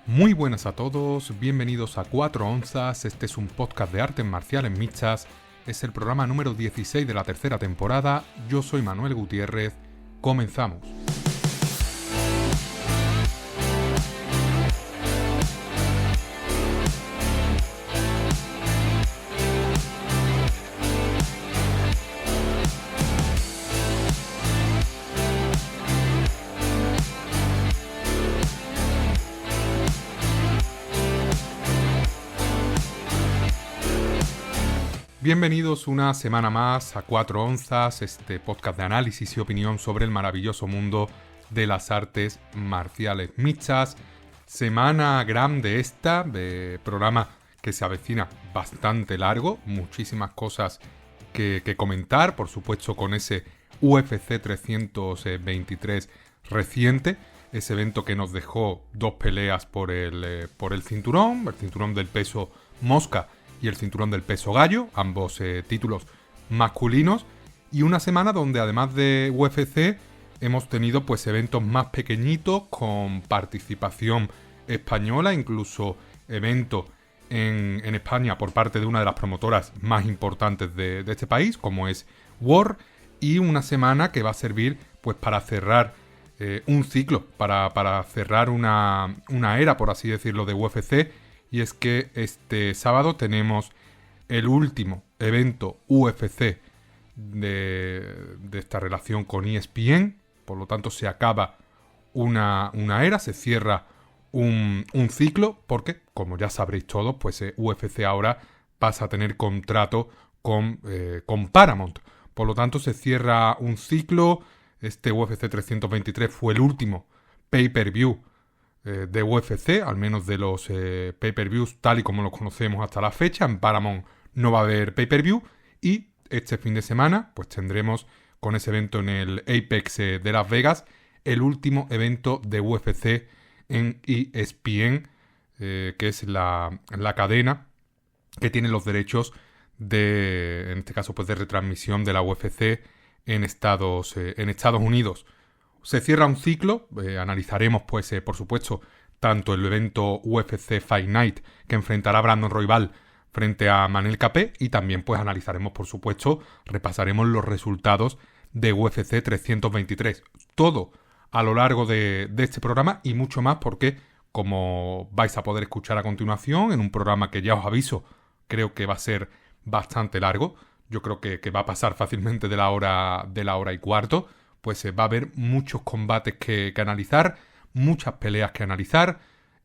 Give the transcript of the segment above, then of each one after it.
Muy buenas a todos, bienvenidos a 4 onzas, este es un podcast de artes marciales mixtas, es el programa número 16 de la tercera temporada, yo soy Manuel Gutiérrez, comenzamos. Bienvenidos una semana más a 4 onzas, este podcast de análisis y opinión sobre el maravilloso mundo de las artes marciales mixtas. Semana grande esta, de programa que se avecina bastante largo, muchísimas cosas que comentar, por supuesto con ese UFC 323 reciente, ese evento que nos dejó dos peleas por el cinturón del peso mosca y el cinturón del peso gallo, ambos títulos masculinos, y una semana donde además de UFC hemos tenido pues eventos más pequeñitos con participación española, incluso evento en España por parte de una de las promotoras más importantes de este país, como es WAR, y una semana que va a servir pues para cerrar un ciclo, para cerrar una era, por así decirlo, de UFC. Y es que este sábado tenemos el último evento UFC de esta relación con ESPN. Por lo tanto, se acaba una era, se cierra un ciclo, porque, como ya sabréis todos, pues UFC ahora pasa a tener contrato con Paramount. Por lo tanto, se cierra un ciclo. Este UFC 323 fue el último pay-per-view de UFC, al menos de los pay-per-views tal y como los conocemos hasta la fecha. En Paramount no va a haber pay-per-view, y este fin de semana pues tendremos con ese evento en el Apex de Las Vegas el último evento de UFC en ESPN, que es la cadena que tiene los derechos en este caso pues de retransmisión de la UFC en Estados Unidos. Se cierra un ciclo, analizaremos pues por supuesto tanto el evento UFC Fight Night que enfrentará a Brandon Royval frente a Manel Capé, y también pues analizaremos por supuesto, repasaremos los resultados de UFC 323. Todo a lo largo de este programa y mucho más, porque como vais a poder escuchar a continuación en un programa que ya os aviso, creo que va a ser bastante largo. Yo creo que va a pasar fácilmente de la hora y cuarto. Pues va a haber muchos combates que analizar, muchas peleas que analizar,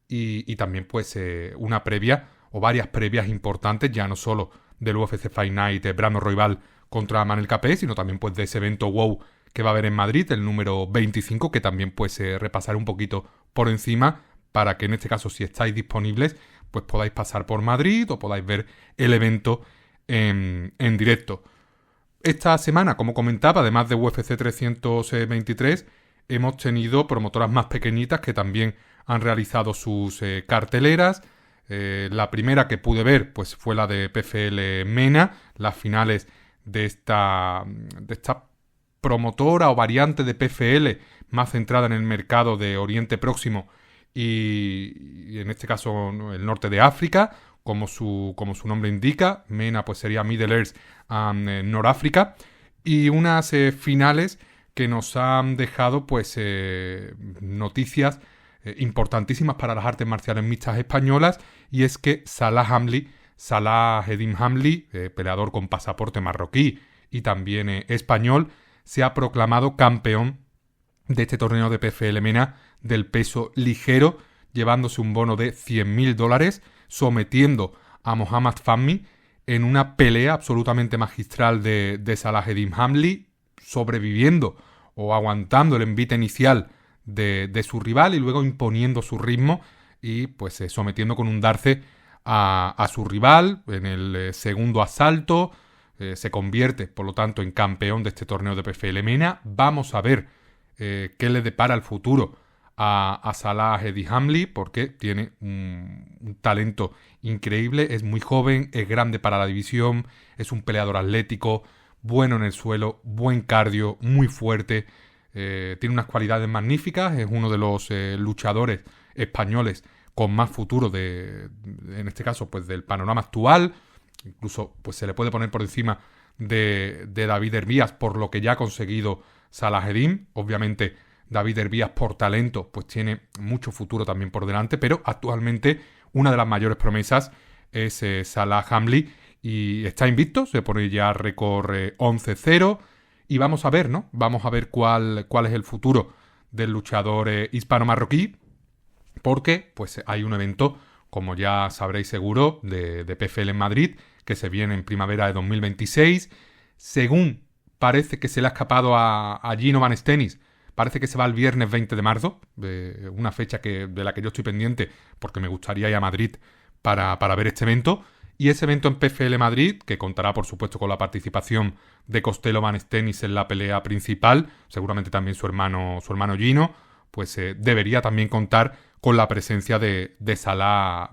y también pues una previa o varias previas importantes, ya no solo del UFC Fight Night de Brandon Royval contra Manel Capé, sino también pues de ese evento WOW que va a haber en Madrid, el número 25, que también pues repasaré un poquito por encima, para que en este caso, si estáis disponibles, pues podáis pasar por Madrid o podáis ver el evento en directo. Esta semana, como comentaba, además de UFC 323, hemos tenido promotoras más pequeñitas que también han realizado sus carteleras. La primera que pude ver pues fue la de PFL MENA, las finales de esta promotora o variante de PFL más centrada en el mercado de Oriente Próximo y en este caso el norte de África, como su nombre indica. MENA pues sería Middle East and North Africa, y unas finales que nos han dejado pues noticias importantísimas para las artes marciales mixtas españolas, y es que Salah Eddin Hamli, peleador con pasaporte marroquí y también español, se ha proclamado campeón de este torneo de PFL MENA del peso ligero, llevándose un bono de $100.000, sometiendo a Mohamed Fahmy en una pelea absolutamente magistral de Salah Eddin Hamli, sobreviviendo o aguantando el envite inicial de su rival y luego imponiendo su ritmo y pues sometiendo con un darce a su rival en el segundo asalto. Se convierte, por lo tanto, en campeón de este torneo de PFL MENA. Vamos a ver qué le depara el futuro a Salah Eddin Hamli, porque tiene un talento increíble, es muy joven, es grande para la división, es un peleador atlético, bueno en el suelo, buen cardio, muy fuerte, tiene unas cualidades magníficas, es uno de los luchadores españoles con más futuro en este caso, pues del panorama actual. Incluso pues se le puede poner por encima de David Hervías por lo que ya ha conseguido Salahedin. Obviamente David Hervías por talento pues tiene mucho futuro también por delante, pero actualmente una de las mayores promesas es Salah Hamli y está invicto, se pone ya récord 11-0 y vamos a ver, ¿no? Vamos a ver cuál es el futuro del luchador hispano-marroquí, porque pues hay un evento, como ya sabréis seguro, de PFL en Madrid, que se viene en primavera de 2026. Según parece que se le ha escapado a Gino Van Stenis, parece que se va el viernes 20 de marzo, una fecha de la que yo estoy pendiente porque me gustaría ir a Madrid para ver este evento. Y ese evento en PFL Madrid, que contará por supuesto con la participación de Costello Van Stenis en la pelea principal, seguramente también su hermano Gino, pues debería también contar con la presencia de Salah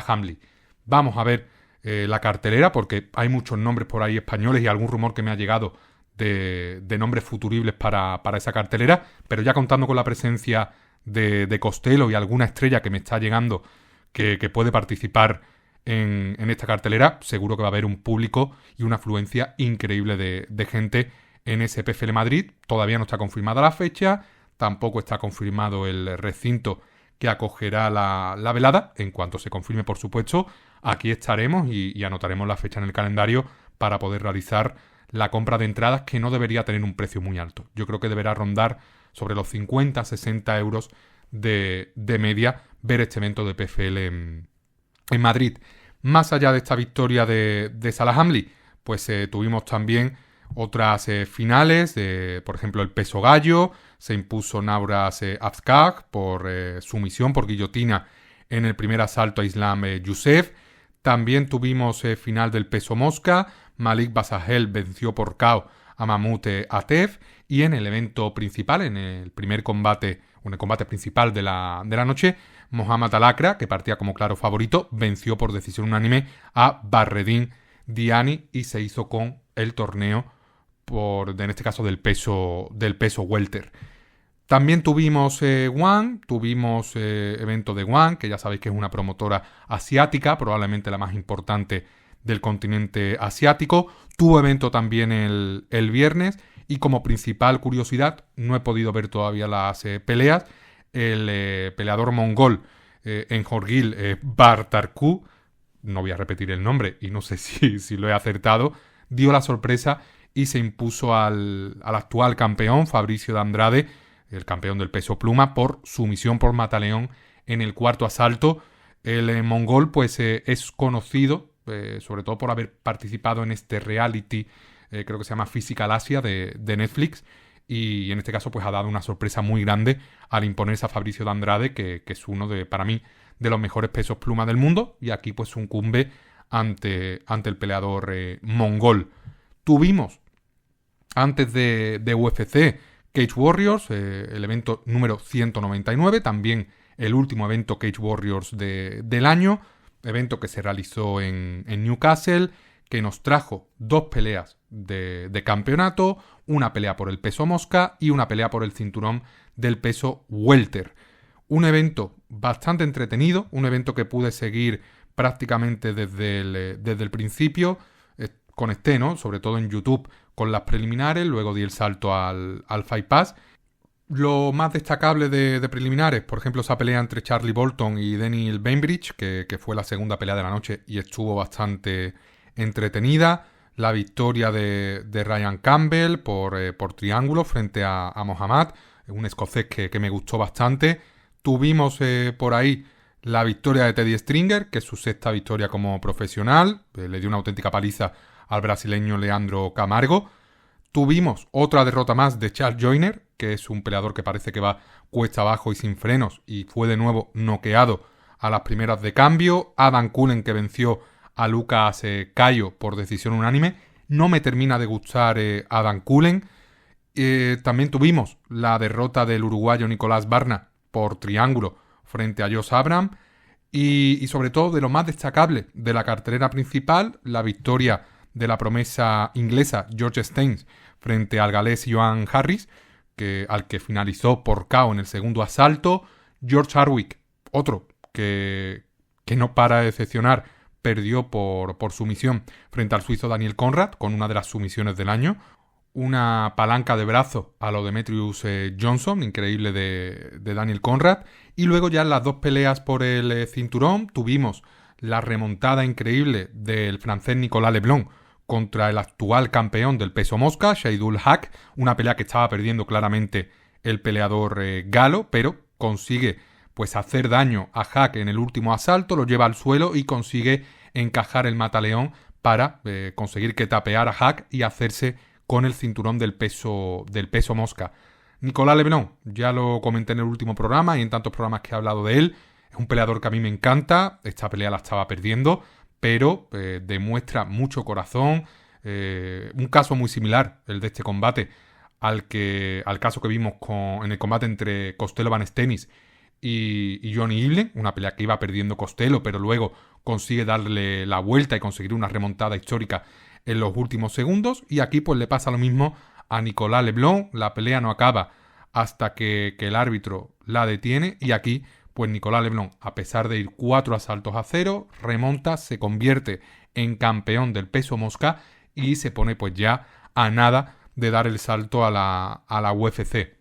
Hamli. Vamos a ver la cartelera, porque hay muchos nombres por ahí españoles y algún rumor que me ha llegado de nombres futuribles para esa cartelera, pero ya contando con la presencia de Costello y alguna estrella que me está llegando que puede participar en esta cartelera, seguro que va a haber un público y una afluencia increíble de gente en ese PFL Madrid. Todavía no está confirmada la fecha, tampoco está confirmado el recinto que acogerá la velada. En cuanto se confirme, por supuesto, aquí estaremos y anotaremos la fecha en el calendario para poder realizar la compra de entradas, que no debería tener un precio muy alto. Yo creo que deberá rondar sobre los 50-60 euros de media ver este evento de PFL en Madrid. Más allá de esta victoria de Salah Hamli, pues tuvimos también otras finales, por ejemplo el peso gallo, se impuso Nauras Afkar por sumisión, por guillotina en el primer asalto a Islam Youssef. También tuvimos final del peso mosca, Malik Basahel venció por KO a Mahmoud Atef, y en el evento principal, en el primer combate, en el combate principal de la noche, Mohamed Al-Akra, que partía como claro favorito, venció por decisión unánime a Barredin Diani y se hizo con el torneo en este caso del peso welter. También tuvimos tuvimos evento de One, que ya sabéis que es una promotora asiática, probablemente la más importante del continente asiático. Tuvo evento también el viernes y como principal curiosidad, no he podido ver todavía las peleas, el peleador mongol en Jorgil Bartarku, no voy a repetir el nombre y no sé si lo he acertado, dio la sorpresa y se impuso al actual campeón Fabricio de Andrade, el campeón del peso pluma, por sumisión por mataleón en el cuarto asalto. El mongol pues es conocido sobre todo por haber participado en este reality, creo que se llama Physical Asia de Netflix, y en este caso pues ha dado una sorpresa muy grande al imponerse a Fabricio de Andrade, que es uno para mí de los mejores pesos pluma del mundo, y aquí pues sucumbe ante el peleador mongol. Tuvimos antes de UFC Cage Warriors, el evento número 199, también el último evento Cage Warriors del año, evento que se realizó en Newcastle, que nos trajo 2 peleas de campeonato, una pelea por el peso mosca y una pelea por el cinturón del peso welter. Un evento bastante entretenido, un evento que pude seguir prácticamente desde el principio. Conecté, ¿no? Sobre todo en YouTube con las preliminares, luego di el salto al Fight Pass. Lo más destacable de preliminares, por ejemplo, esa pelea entre Charlie Bolton y Daniel Bainbridge, que fue la segunda pelea de la noche y estuvo bastante entretenida. La victoria de Ryan Campbell por triángulo frente a Mohamed, un escocés que me gustó bastante. Tuvimos por ahí la victoria de Teddy Stringer, que es su 6ª victoria como profesional. Le dio una auténtica paliza al brasileño Leandro Camargo. Tuvimos otra derrota más de Charles Joyner, que es un peleador que parece que va cuesta abajo y sin frenos, y fue de nuevo noqueado a las primeras de cambio. Adam Cullen, que venció a Lucas Cayo por decisión unánime. No me termina de gustar Adam Cullen. También tuvimos la derrota del uruguayo Nicolás Barna por triángulo frente a Josh Abraham. Y sobre todo, de lo más destacable de la cartelera principal, la victoria de la promesa inglesa George Steins frente al galés Johan Harris, al que finalizó por KO en el segundo asalto. George Hardwick, otro que no para de decepcionar, perdió por sumisión frente al suizo Daniel Conrad, con una de las sumisiones del año. Una palanca de brazo a lo Demetrius Johnson, increíble de Daniel Conrad. Y luego ya en las dos peleas por el cinturón tuvimos la remontada increíble del francés Nicolas Leblanc contra el actual campeón del peso mosca, Shahidul Haq. Una pelea que estaba perdiendo claramente el peleador galo, pero consigue pues hacer daño a Haq en el último asalto, lo lleva al suelo y consigue encajar el mataleón para conseguir que tapeara a Haq y hacerse con el cinturón del peso mosca. Nicolas Leblanc, ya lo comenté en el último programa y en tantos programas que he hablado de él, es un peleador que a mí me encanta. Esta pelea la estaba perdiendo, pero demuestra mucho corazón. Un caso muy similar, el de este combate, al caso que vimos en el combate entre Costello Van Stenis y Johnny Eblen, una pelea que iba perdiendo Costello, pero luego consigue darle la vuelta y conseguir una remontada histórica en los últimos segundos. Y aquí pues le pasa lo mismo a Nicolas Leblanc. La pelea no acaba hasta que el árbitro la detiene, y aquí pues Nicolas Leblanc, a pesar de ir 4 asaltos a 0, remonta, se convierte en campeón del peso mosca y se pone pues ya a nada de dar el salto a la UFC.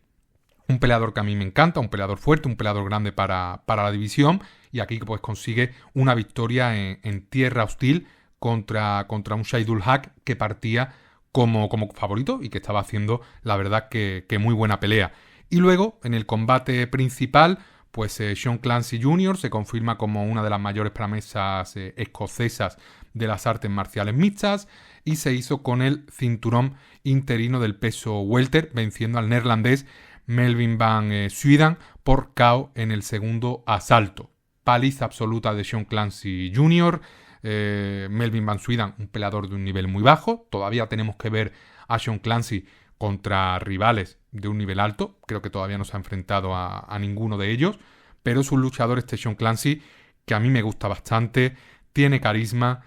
Un peleador que a mí me encanta, un peleador fuerte, un peleador grande para la división, y aquí pues consigue una victoria en tierra hostil contra un Shahidul Haq que partía como favorito y que estaba haciendo, la verdad, que muy buena pelea. Y luego, en el combate principal, pues Sean Clancy Jr. se confirma como una de las mayores promesas escocesas de las artes marciales mixtas y se hizo con el cinturón interino del peso welter, venciendo al neerlandés Melvin Van Zuidan por KO en el segundo asalto. Paliza absoluta de Sean Clancy Jr., Melvin Van Zuidan, un peleador de un nivel muy bajo. Todavía tenemos que ver a Sean Clancy contra rivales de un nivel alto. Creo que todavía no se ha enfrentado a ninguno de ellos, pero es un luchador este Sean Clancy que a mí me gusta bastante. Tiene carisma,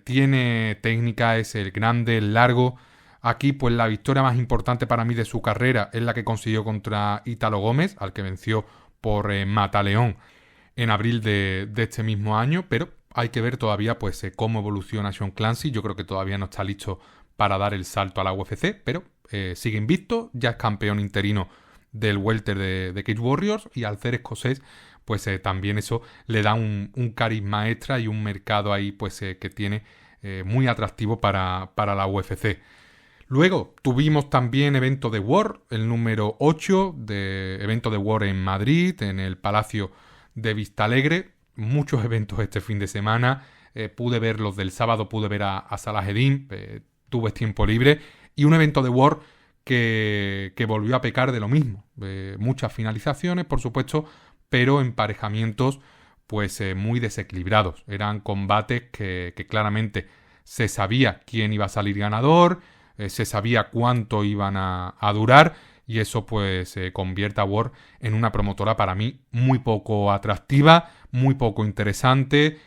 tiene técnica, es el grande, el largo. Aquí pues la victoria más importante para mí de su carrera es la que consiguió contra Ítalo Gómez, al que venció por mataleón en abril de este mismo año, pero hay que ver todavía pues cómo evoluciona Sean Clancy. Yo creo que todavía no está listo para dar el salto a la UFC, pero sigue invicto, ya es campeón interino del welter de Cage Warriors, y al ser escocés pues también eso le da un carisma extra y un mercado ahí pues que tiene muy atractivo para la UFC. Luego tuvimos también evento de War, el número 8 de evento de War en Madrid, en el Palacio de Vistalegre. Muchos eventos este fin de semana. Pude ver los del sábado, pude ver a Salahedin, tuve tiempo libre. Y un evento de War que volvió a pecar de lo mismo. Muchas finalizaciones, por supuesto, pero emparejamientos pues muy desequilibrados. Eran combates que claramente se sabía quién iba a salir ganador, se sabía cuánto iban a durar, y eso pues convierte a War en una promotora para mí muy poco atractiva, muy poco interesante.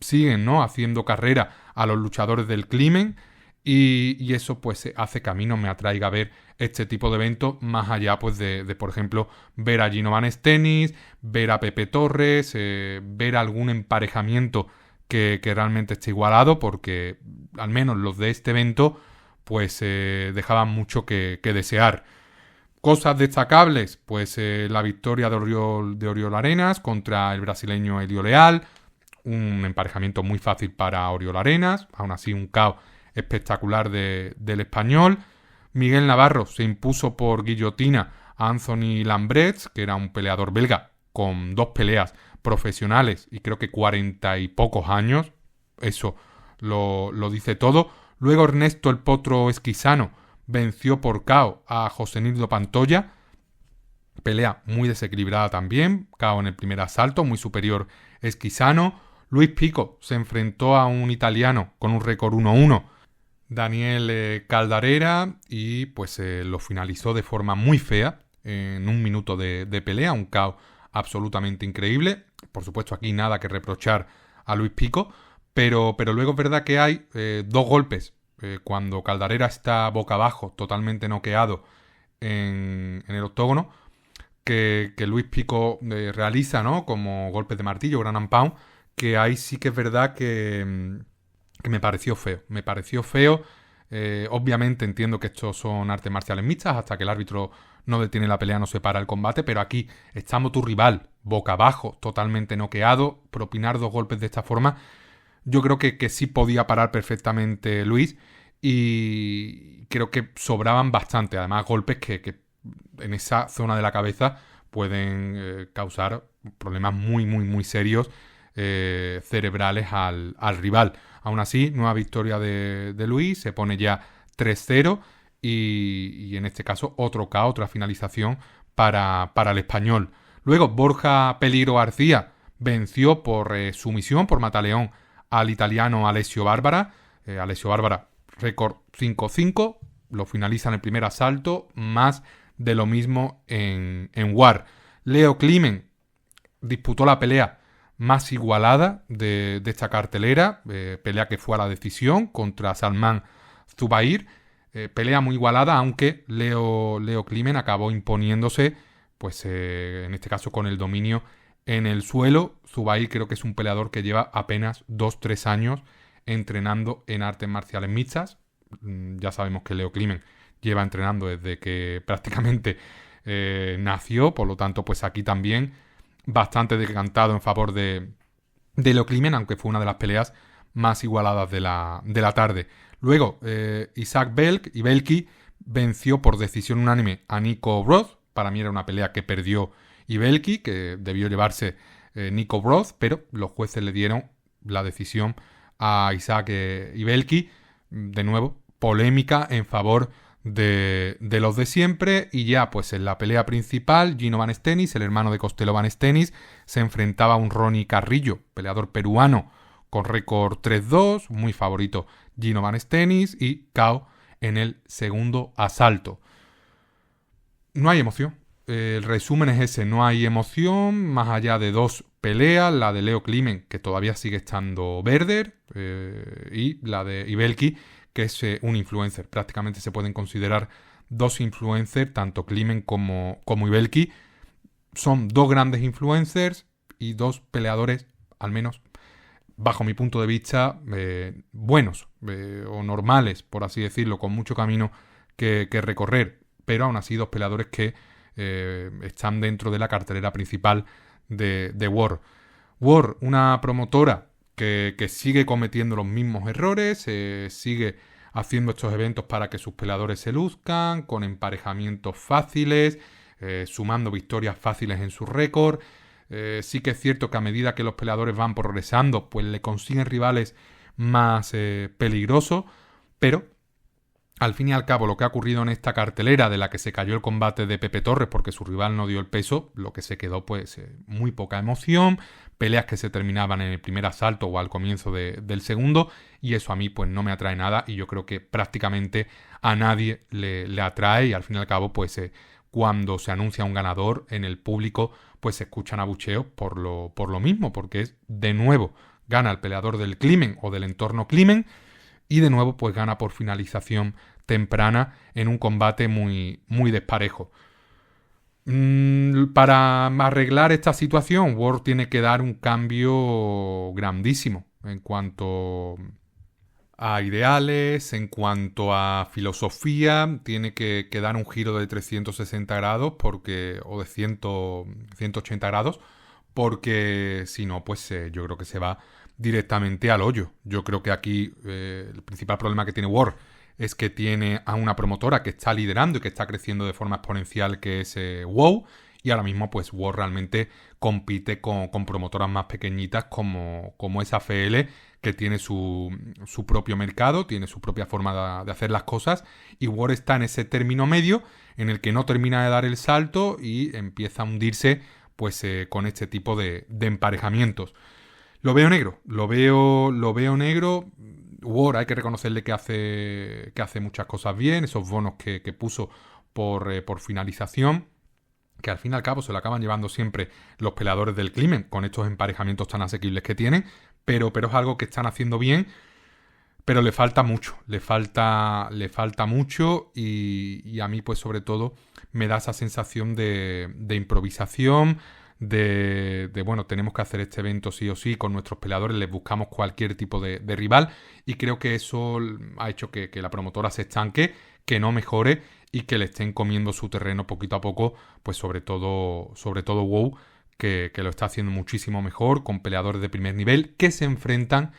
Siguen, ¿no?, haciendo carrera a los luchadores del crimen, y eso pues hace que a mí no me atraiga ver este tipo de eventos, más allá pues de por ejemplo ver a Gino Van Stenis, ver a Pepe Torres, ver algún emparejamiento que realmente esté igualado, porque al menos los de este evento pues dejaban mucho que desear. Cosas destacables, pues la victoria de Oriol Arenas contra el brasileño Elio Leal, un emparejamiento muy fácil para Oriol Arenas, aún así un KO espectacular del español. Miguel Navarro se impuso por guillotina a Anthony Lambrets, que era un peleador belga con 2 peleas profesionales y creo que 40 y pocos años. Eso lo dice todo. Luego Ernesto el Potro Esquisano venció por KO a José Nildo Pantoya. Pelea muy desequilibrada también. KO en el primer asalto, muy superior Esquisano. Luis Pico se enfrentó a un italiano con un récord 1-1, Daniel Caldarera, y pues lo finalizó de forma muy fea en 1 minuto de pelea. Un KO absolutamente increíble. Por supuesto, aquí nada que reprochar a Luis Pico, pero luego es verdad que hay 2 golpes. Cuando Caldarera está boca abajo, totalmente noqueado en el octógono, que Luis Pico realiza, ¿no? Como golpes de martillo, ground and pound, que ahí sí que es verdad que me pareció feo. Me pareció feo. Obviamente entiendo que estos son artes marciales mixtas, hasta que el árbitro no detiene la pelea no se para el combate, pero aquí, estando tu rival boca abajo, totalmente noqueado, propinar 2 golpes de esta forma, yo creo que sí podía parar perfectamente Luis, y creo que sobraban bastante, además golpes que en esa zona de la cabeza pueden causar problemas muy, muy, muy serios cerebrales al rival. Aún así, nueva victoria de Luis, se pone ya 3-0 y en este caso otro KO, otra finalización para el español. Luego Borja Peligro García venció por sumisión, por mataleón, al italiano Alessio Barbara. Alessio Barbara, récord 5-5, lo finaliza en el primer asalto, más de lo mismo en WAR. Leo Climen disputó la pelea más igualada de esta cartelera, pelea que fue a la decisión contra Salman Zubair, pelea muy igualada, aunque Leo Climen acabó imponiéndose, pues en este caso con el dominio en el suelo. Zubair creo que es un peleador que lleva apenas 2-3 años entrenando en artes marciales mixtas. Ya sabemos que Leo Climen lleva entrenando desde que prácticamente nació, por lo tanto pues aquí también bastante decantado en favor de Leo Climen, aunque fue una de las peleas más igualadas de la tarde. Luego, Isaac Ibelki venció por decisión unánime a Nico Broth. Para mí era una pelea que perdió Ibelki, que debió llevarse Nico Broth, pero los jueces le dieron la decisión a Isaac Ibelki. De nuevo, polémica en favor de los de siempre. Y ya pues en la pelea principal, Gino Van Stenis, el hermano de Costello Van Stenis, se enfrentaba a un Ronnie Carrillo, peleador peruano con récord 3-2, muy favorito Gino Van Stenis, y KO en el segundo asalto. No hay emoción. El resumen es ese, no hay emoción más allá de 2 peleas, la de Leo Climen, que todavía sigue estando verde, y la de Ibelki, que es un influencer. Prácticamente se pueden considerar 2 influencers, tanto Climen como Ibelki. Son 2 grandes influencers y 2 peleadores, al menos bajo mi punto de vista, buenos o normales, por así decirlo, con mucho camino que recorrer, pero aún así 2 peleadores que están dentro de la cartelera principal de WAR. WAR, una promotora que sigue cometiendo los mismos errores, sigue haciendo estos eventos para que sus peleadores se luzcan, con emparejamientos fáciles, sumando victorias fáciles en su récord. Sí que es cierto que a medida que los peleadores van progresando, pues le consiguen rivales más peligrosos, pero al fin y al cabo lo que ha ocurrido en esta cartelera, de la que se cayó el combate de Pepe Torres porque su rival no dio el peso, lo que se quedó pues muy poca emoción, peleas que se terminaban en el primer asalto o al comienzo del segundo, y eso a mí pues no me atrae nada, y yo creo que prácticamente a nadie le atrae, y al fin y al cabo pues cuando se anuncia un ganador en el público pues se escuchan abucheos por lo mismo, porque es de nuevo gana el peleador del Climen o del entorno Climen, y de nuevo pues gana por finalización temprana en un combate muy, muy desparejo. Para arreglar esta situación, WAR tiene que dar un cambio grandísimo en cuanto a ideales, en cuanto a filosofía. Tiene que dar un giro de 360 grados o de 180 grados, porque si no, pues yo creo que se va directamente al hoyo. Yo creo que aquí el principal problema que tiene WAR es que tiene a una promotora que está liderando y que está creciendo de forma exponencial, que es WOW, y ahora mismo pues WAR realmente compite con promotoras más pequeñitas como es AFL, que tiene su propio mercado, tiene su propia forma de hacer las cosas, y WAR está en ese término medio en el que no termina de dar el salto y empieza a hundirse pues con este tipo de emparejamientos. Lo veo negro, lo veo negro. WAR hay que reconocerle que hace muchas cosas bien, esos bonos que puso por finalización, que al fin y al cabo se lo acaban llevando siempre los peleadores del Climen, con estos emparejamientos tan asequibles que tienen, pero es algo que están haciendo bien. pero le falta mucho, le falta mucho y a mí pues sobre todo me da esa sensación de improvisación, bueno, tenemos que hacer este evento sí o sí con nuestros peleadores, les buscamos cualquier tipo de rival y creo que eso ha hecho que la promotora se estanque, que no mejore y que le estén comiendo su terreno poquito a poco, pues sobre todo WoW, que lo está haciendo muchísimo mejor con peleadores de primer nivel que se enfrentan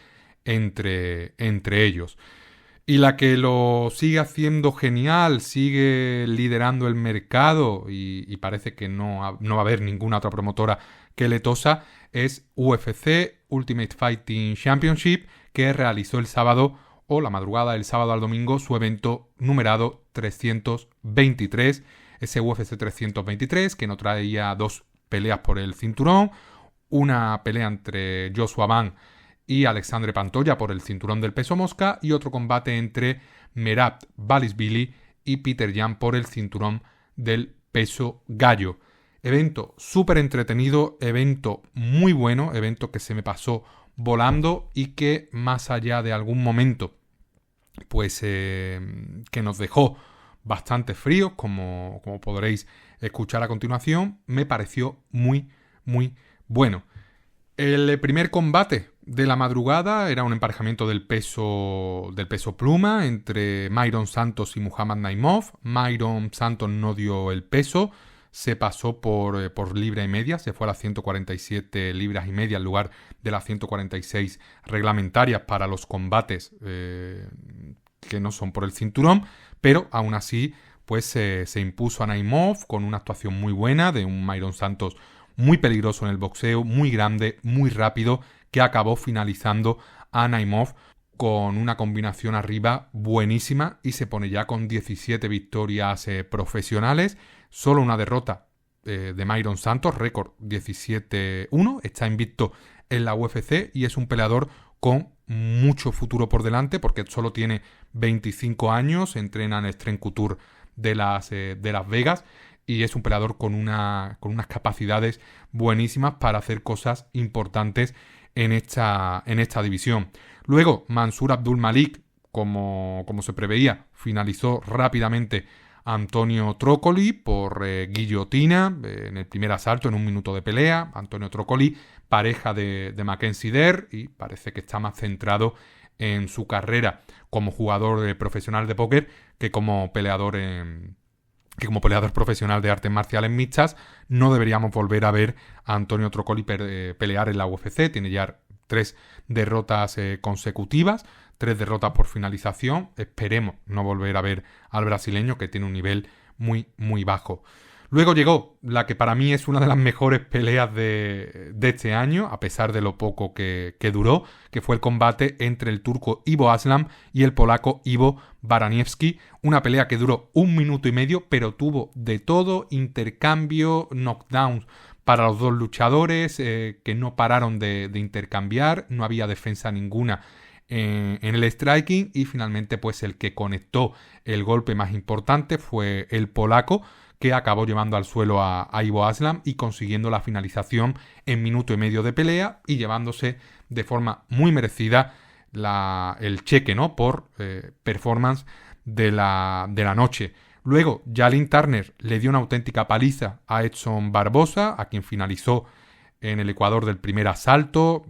entre ellos. Y la que lo sigue haciendo genial, sigue liderando el mercado y parece que no va a haber ninguna otra promotora que le tosa, es UFC Ultimate Fighting Championship, que realizó el sábado o la madrugada del sábado al domingo su evento numerado 323, ese UFC 323 que no traía 2 peleas por el cinturón, una pelea entre Joshua Ban y Alexandre Pantoja por el cinturón del peso mosca y otro combate entre Merab Dvalishvili y Peter Yan por el cinturón del peso gallo. Evento súper entretenido, evento muy bueno, evento que se me pasó volando y que más allá de algún momento pues que nos dejó bastante fríos, como podréis escuchar a continuación, me pareció muy bueno. El primer combate de la madrugada era un emparejamiento del peso pluma entre Myron Santos y Muhammad Naimov. Myron Santos no dio el peso, se pasó por libra y media, se fue a las 147 libras y media en lugar de las 146 reglamentarias para los combates que no son por el cinturón, pero aún así pues se impuso a Naimov con una actuación muy buena de un Myron Santos muy peligroso en el boxeo, muy grande, muy rápido, que acabó finalizando a Naimov con una combinación arriba buenísima y se pone ya con 17 victorias profesionales, solo una derrota de Myron Santos, récord 17-1, está invicto en la UFC y es un peleador con mucho futuro por delante porque solo tiene 25 años, entrena en el Strength Couture de Las Vegas y es un peleador con unas capacidades buenísimas para hacer cosas importantes en esta división. Luego, Mansur Abdul Malik, como se preveía, finalizó rápidamente a Antonio Trócoli por guillotina en el primer asalto en un minuto de pelea. Antonio Trócoli, pareja de Mackenzie Dern, y parece que está más centrado en su carrera como jugador profesional de póker que como peleador profesional de artes marciales mixtas. No deberíamos volver a ver a Antonio Trócoli pelear en la UFC. Tiene ya 3 derrotas consecutivas, 3 derrotas por finalización. Esperemos no volver a ver al brasileño, que tiene un nivel muy bajo. Luego llegó la que para mí es una de las mejores peleas de este año, a pesar de lo poco que duró, que fue el combate entre el turco Ivo Aslan y el polaco Ivo Baraniewski. Una pelea que duró 1 minuto y medio, pero tuvo de todo, intercambio, knockdowns para los dos luchadores, que no pararon de intercambiar, no había defensa ninguna en el striking y finalmente pues el que conectó el golpe más importante fue el polaco, que acabó llevando al suelo a Ivo Aslan y consiguiendo la finalización en minuto y medio de pelea y llevándose de forma muy merecida el cheque, ¿no?, por performance de la noche. Luego, Jalin Turner le dio una auténtica paliza a Edson Barbosa, a quien finalizó en el ecuador del primer asalto,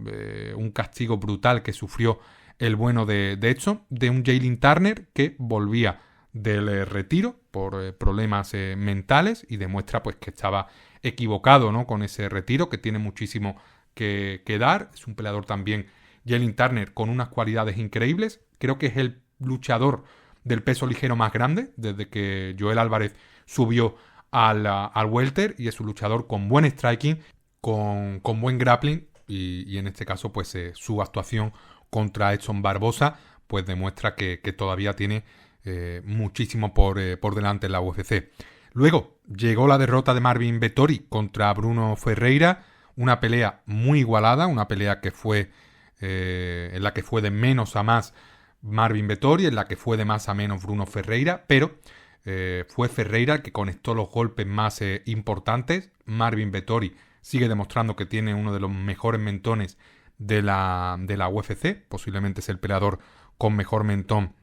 un castigo brutal que sufrió el bueno de Edson, de un Jalin Turner que volvía del retiro por problemas mentales y demuestra pues que estaba equivocado, ¿no?, con ese retiro, que tiene muchísimo que dar. Es un peleador también, Jalin Turner, con unas cualidades increíbles. Creo que es el luchador del peso ligero más grande desde que Joel Álvarez subió al welter, y es un luchador con buen striking, con buen grappling y en este caso pues su actuación contra Edson Barbosa pues demuestra que todavía tiene muchísimo por delante en la UFC. Luego llegó la derrota de Marvin Vettori contra Bruno Ferreira, una pelea muy igualada, una pelea que fue en la que fue de menos a más Marvin Vettori, en la que fue de más a menos Bruno Ferreira, pero fue Ferreira el que conectó los golpes más importantes. Marvin Vettori sigue demostrando que tiene uno de los mejores mentones de la UFC, posiblemente es el peleador con mejor mentón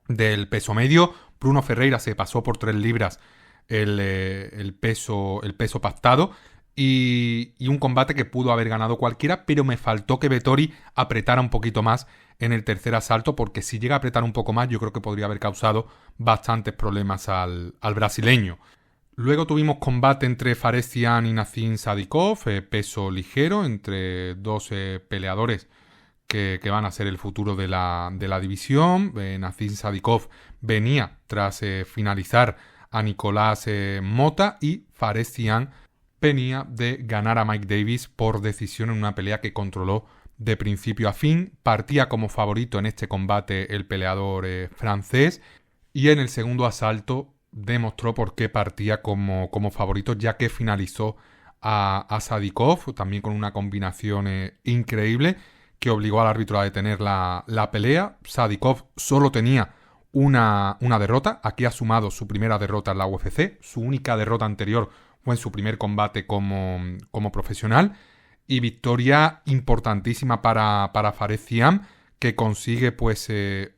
del peso medio. Bruno Ferreira se pasó por 3 libras el peso pactado. Y un combate que pudo haber ganado cualquiera, pero me faltó que Vettori apretara un poquito más en el tercer asalto, porque si llega a apretar un poco más, yo creo que podría haber causado bastantes problemas al brasileño. Luego tuvimos combate entre Farestian y Nazim Sadikov, peso ligero, entre dos peleadores que van a ser el futuro de la división. Nazim Sadikov venía tras finalizar a Nicolás Mota, y Farestian venía de ganar a Mike Davis por decisión en una pelea que controló de principio a fin. Partía como favorito en este combate el peleador francés, y en el segundo asalto demostró por qué partía como favorito, ya que finalizó a Sadikov, también con una combinación increíble que obligó al árbitro a detener la pelea. Sadikov solo tenía una derrota. Aquí ha sumado su primera derrota en la UFC. Su única derrota anterior fue en su primer combate como profesional. Y victoria importantísima para Farestian, que consigue pues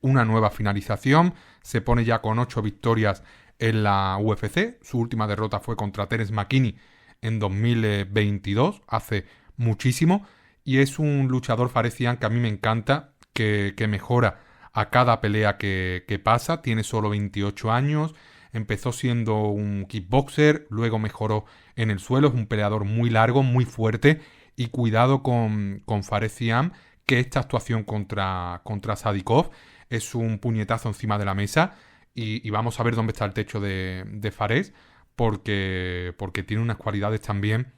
una nueva finalización. Se pone ya con 8 victorias en la UFC. Su última derrota fue contra Terence McKinney en 2022, hace muchísimo. Y es un luchador Farestian que a mí me encanta, que mejora a cada pelea que pasa. Tiene solo 28 años. Empezó siendo un kickboxer, luego mejoró en el suelo. Es un peleador muy largo, muy fuerte. Y cuidado con Farestian, que esta actuación contra Sadikov es un puñetazo encima de la mesa. Y vamos a ver dónde está el techo de Fares, porque tiene unas cualidades también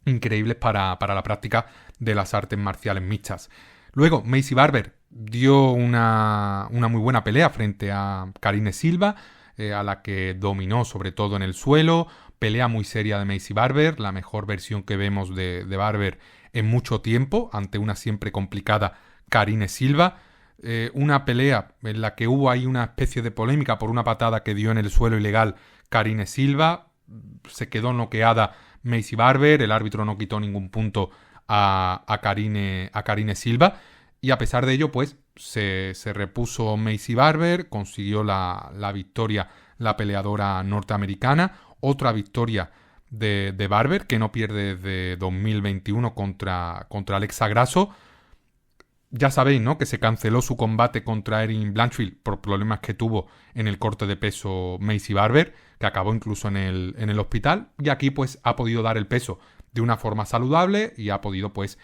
increíbles para la práctica de las artes marciales mixtas. Luego, Maycee Barber dio una muy buena pelea frente a Karine Silva, a la que dominó sobre todo en el suelo. Pelea muy seria de Maycee Barber, la mejor versión que vemos de Barber en mucho tiempo, ante una siempre complicada Karine Silva. Una pelea en la que hubo ahí una especie de polémica por una patada que dio en el suelo ilegal Karine Silva. Se quedó noqueada Maycee Barber, el árbitro no quitó ningún punto a Karine Silva, y a pesar de ello pues se repuso Maycee Barber, consiguió la victoria la peleadora norteamericana. Otra victoria de Barber, que no pierde desde 2021 contra Alexa Grasso. Ya sabéis, ¿no?, que se canceló su combate contra Erin Blanchfield por problemas que tuvo en el corte de peso Maycee Barber, que acabó incluso en el hospital. Y aquí pues ha podido dar el peso de una forma saludable y ha podido pues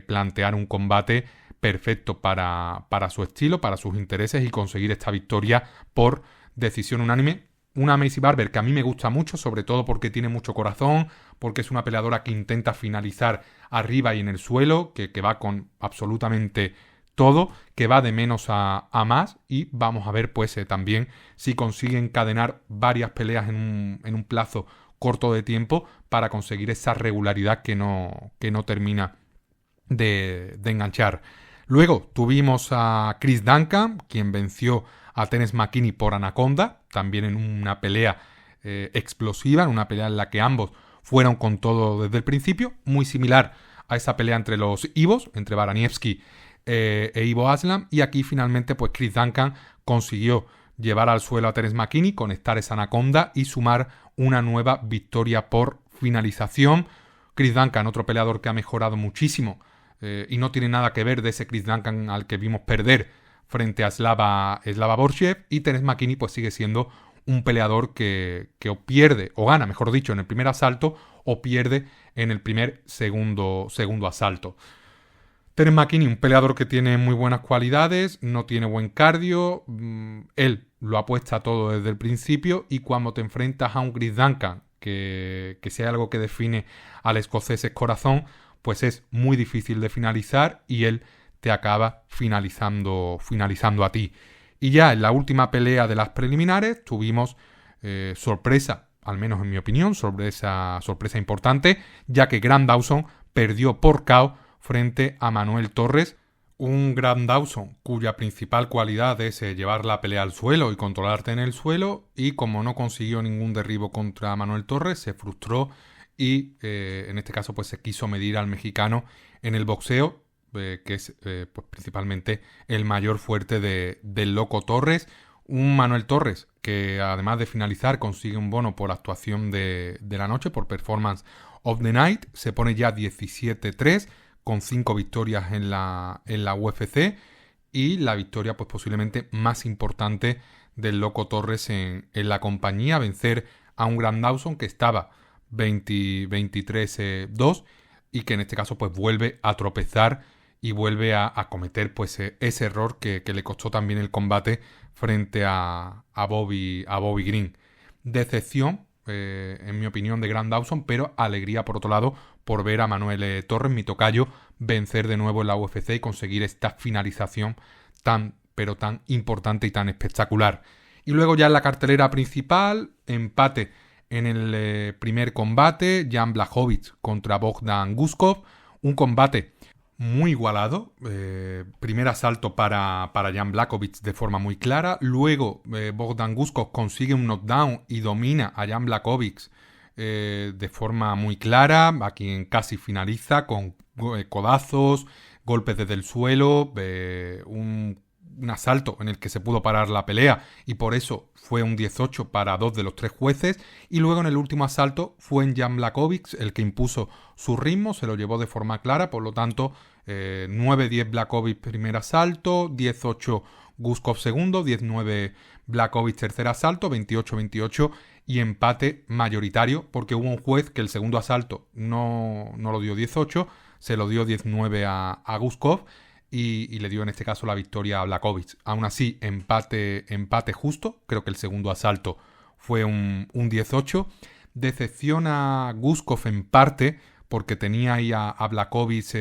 plantear un combate perfecto para su estilo, para sus intereses, y conseguir esta victoria por decisión unánime. Una Maycee Barber que a mí me gusta mucho, sobre todo porque tiene mucho corazón, porque es una peleadora que intenta finalizar arriba y en el suelo, que va con absolutamente todo, que va de menos a más. Y vamos a ver pues también si consigue encadenar varias peleas en un plazo corto de tiempo para conseguir esa regularidad que no termina de enganchar. Luego tuvimos a Chris Duncan, quien venció a Terence McKinney por Anaconda, también en una pelea explosiva, en una pelea en la que ambos fueron con todo desde el principio, muy similar a esa pelea entre los Ivos, entre Baraniewski e Ivo Aslan. Y aquí finalmente pues Chris Duncan consiguió llevar al suelo a Terence McKinney, conectar esa Anaconda y sumar una nueva victoria por finalización. Chris Duncan, otro peleador que ha mejorado muchísimo, y no tiene nada que ver de ese Chris Duncan al que vimos perder frente a Slava Borshev. Y Terence McKinney pues sigue siendo un peleador que o pierde, o gana, mejor dicho, en el primer asalto, o pierde en el segundo asalto. Terence McKinney, un peleador que tiene muy buenas cualidades, no tiene buen cardio, él lo apuesta todo desde el principio, y cuando te enfrentas a un Chris Duncan, que si hay algo que define al escocés es corazón, pues es muy difícil de finalizar, y él te acaba finalizando a ti. Y ya en la última pelea de las preliminares tuvimos sorpresa, al menos en mi opinión, sorpresa importante, ya que Grant Dawson perdió por KO frente a Manuel Torres. Un Grant Dawson cuya principal cualidad es llevar la pelea al suelo y controlarte en el suelo, y como no consiguió ningún derribo contra Manuel Torres, se frustró y en este caso pues se quiso medir al mexicano en el boxeo. que es pues principalmente el mayor fuerte del Loco Torres. Un Manuel Torres que además de finalizar consigue un bono por actuación de la noche, por Performance of the Night. Se pone ya 17-3 con 5 victorias en la UFC y la victoria pues posiblemente más importante del Loco Torres en la compañía, vencer a un Grand Dawson que estaba 23-2 y que en este caso pues vuelve a tropezar y vuelve a cometer pues ese error que le costó también el combate frente a Bobby Green. Decepción, en mi opinión, de Grand Dawson, pero alegría por otro lado por ver a Manuel Torres, mi tocayo, vencer de nuevo en la UFC y conseguir esta finalización tan importante y tan espectacular. Y luego ya en la cartelera principal, empate en el primer combate, Jan Blachowicz contra Bogdan Guskov, un combate muy igualado. Primer asalto para Jan Blachowicz de forma muy clara. Luego Bogdan Guskov consigue un knockdown y domina a Jan Blachowicz de forma muy clara, a quien casi finaliza con codazos, golpes desde el suelo, un asalto en el que se pudo parar la pelea y por eso fue un 18 para 2 de los 3 jueces. Y luego en el último asalto fue en Jan Blachowicz el que impuso su ritmo, se lo llevó de forma clara, por lo tanto 9-10 Blachowicz primer asalto, 10-8 Guskov segundo, 10-9 Blachowicz tercer asalto, 28-28 y empate mayoritario porque hubo un juez que el segundo asalto no lo dio 18, se lo dio 19 a Guskov y le dio en este caso la victoria a Blachowicz. Aún así, empate justo. Creo que el segundo asalto fue un 18. Decepciona Guskov en parte porque tenía ahí a Blachowicz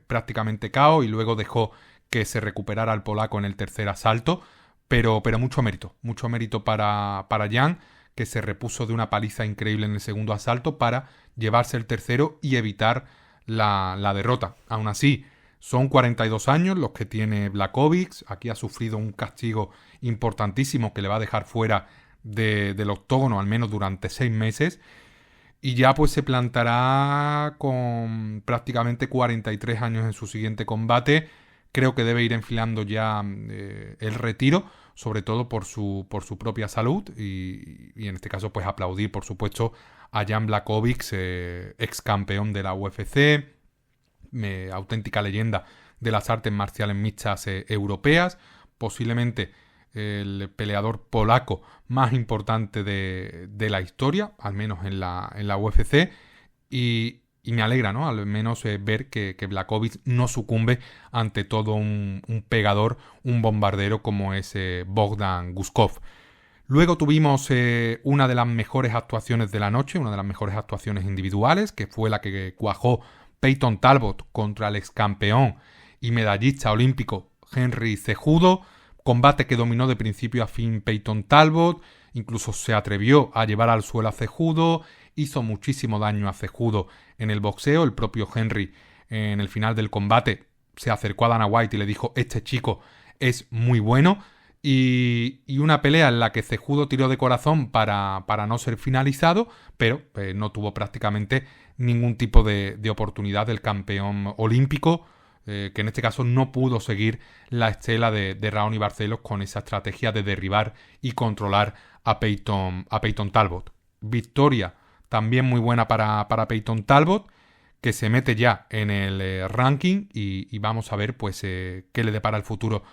prácticamente KO y luego dejó que se recuperara el polaco en el tercer asalto. Pero mucho mérito para Jan, que se repuso de una paliza increíble en el segundo asalto para llevarse el tercero y evitar la derrota. Aún así, son 42 años los que tiene Blachowicz. Aquí ha sufrido un castigo importantísimo que le va a dejar fuera del octógono al menos durante 6 meses. Y ya pues se plantará con prácticamente 43 años en su siguiente combate. Creo que debe ir enfilando ya el retiro, sobre todo por su propia salud. Y en este caso pues aplaudir por supuesto a Jan Blachowicz, ex campeón de la UFC, auténtica leyenda de las artes marciales mixtas europeas, posiblemente el peleador polaco más importante de la historia, al menos en la UFC, y me alegra, ¿no? Al menos ver que Blachowicz no sucumbe ante todo un pegador, un bombardero como es Bogdan Guskov. Luego tuvimos una de las mejores actuaciones de la noche, una de las mejores actuaciones individuales, que fue la que cuajó Peyton Talbot contra el ex campeón y medallista olímpico Henry Cejudo. Combate que dominó de principio a fin Peyton Talbot, incluso se atrevió a llevar al suelo a Cejudo, hizo muchísimo daño a Cejudo en el boxeo. El propio Henry en el final del combate se acercó a Dana White y le dijo: este chico es muy bueno. Y una pelea en la que Cejudo tiró de corazón para no ser finalizado, pero no tuvo prácticamente ningún tipo de oportunidad del campeón olímpico, que en este caso no pudo seguir la estela de Raoni Barcelos con esa estrategia de derribar y controlar a Peyton Talbot. Victoria también muy buena para Peyton Talbot, que se mete ya en el ranking y vamos a ver pues qué le depara el futuro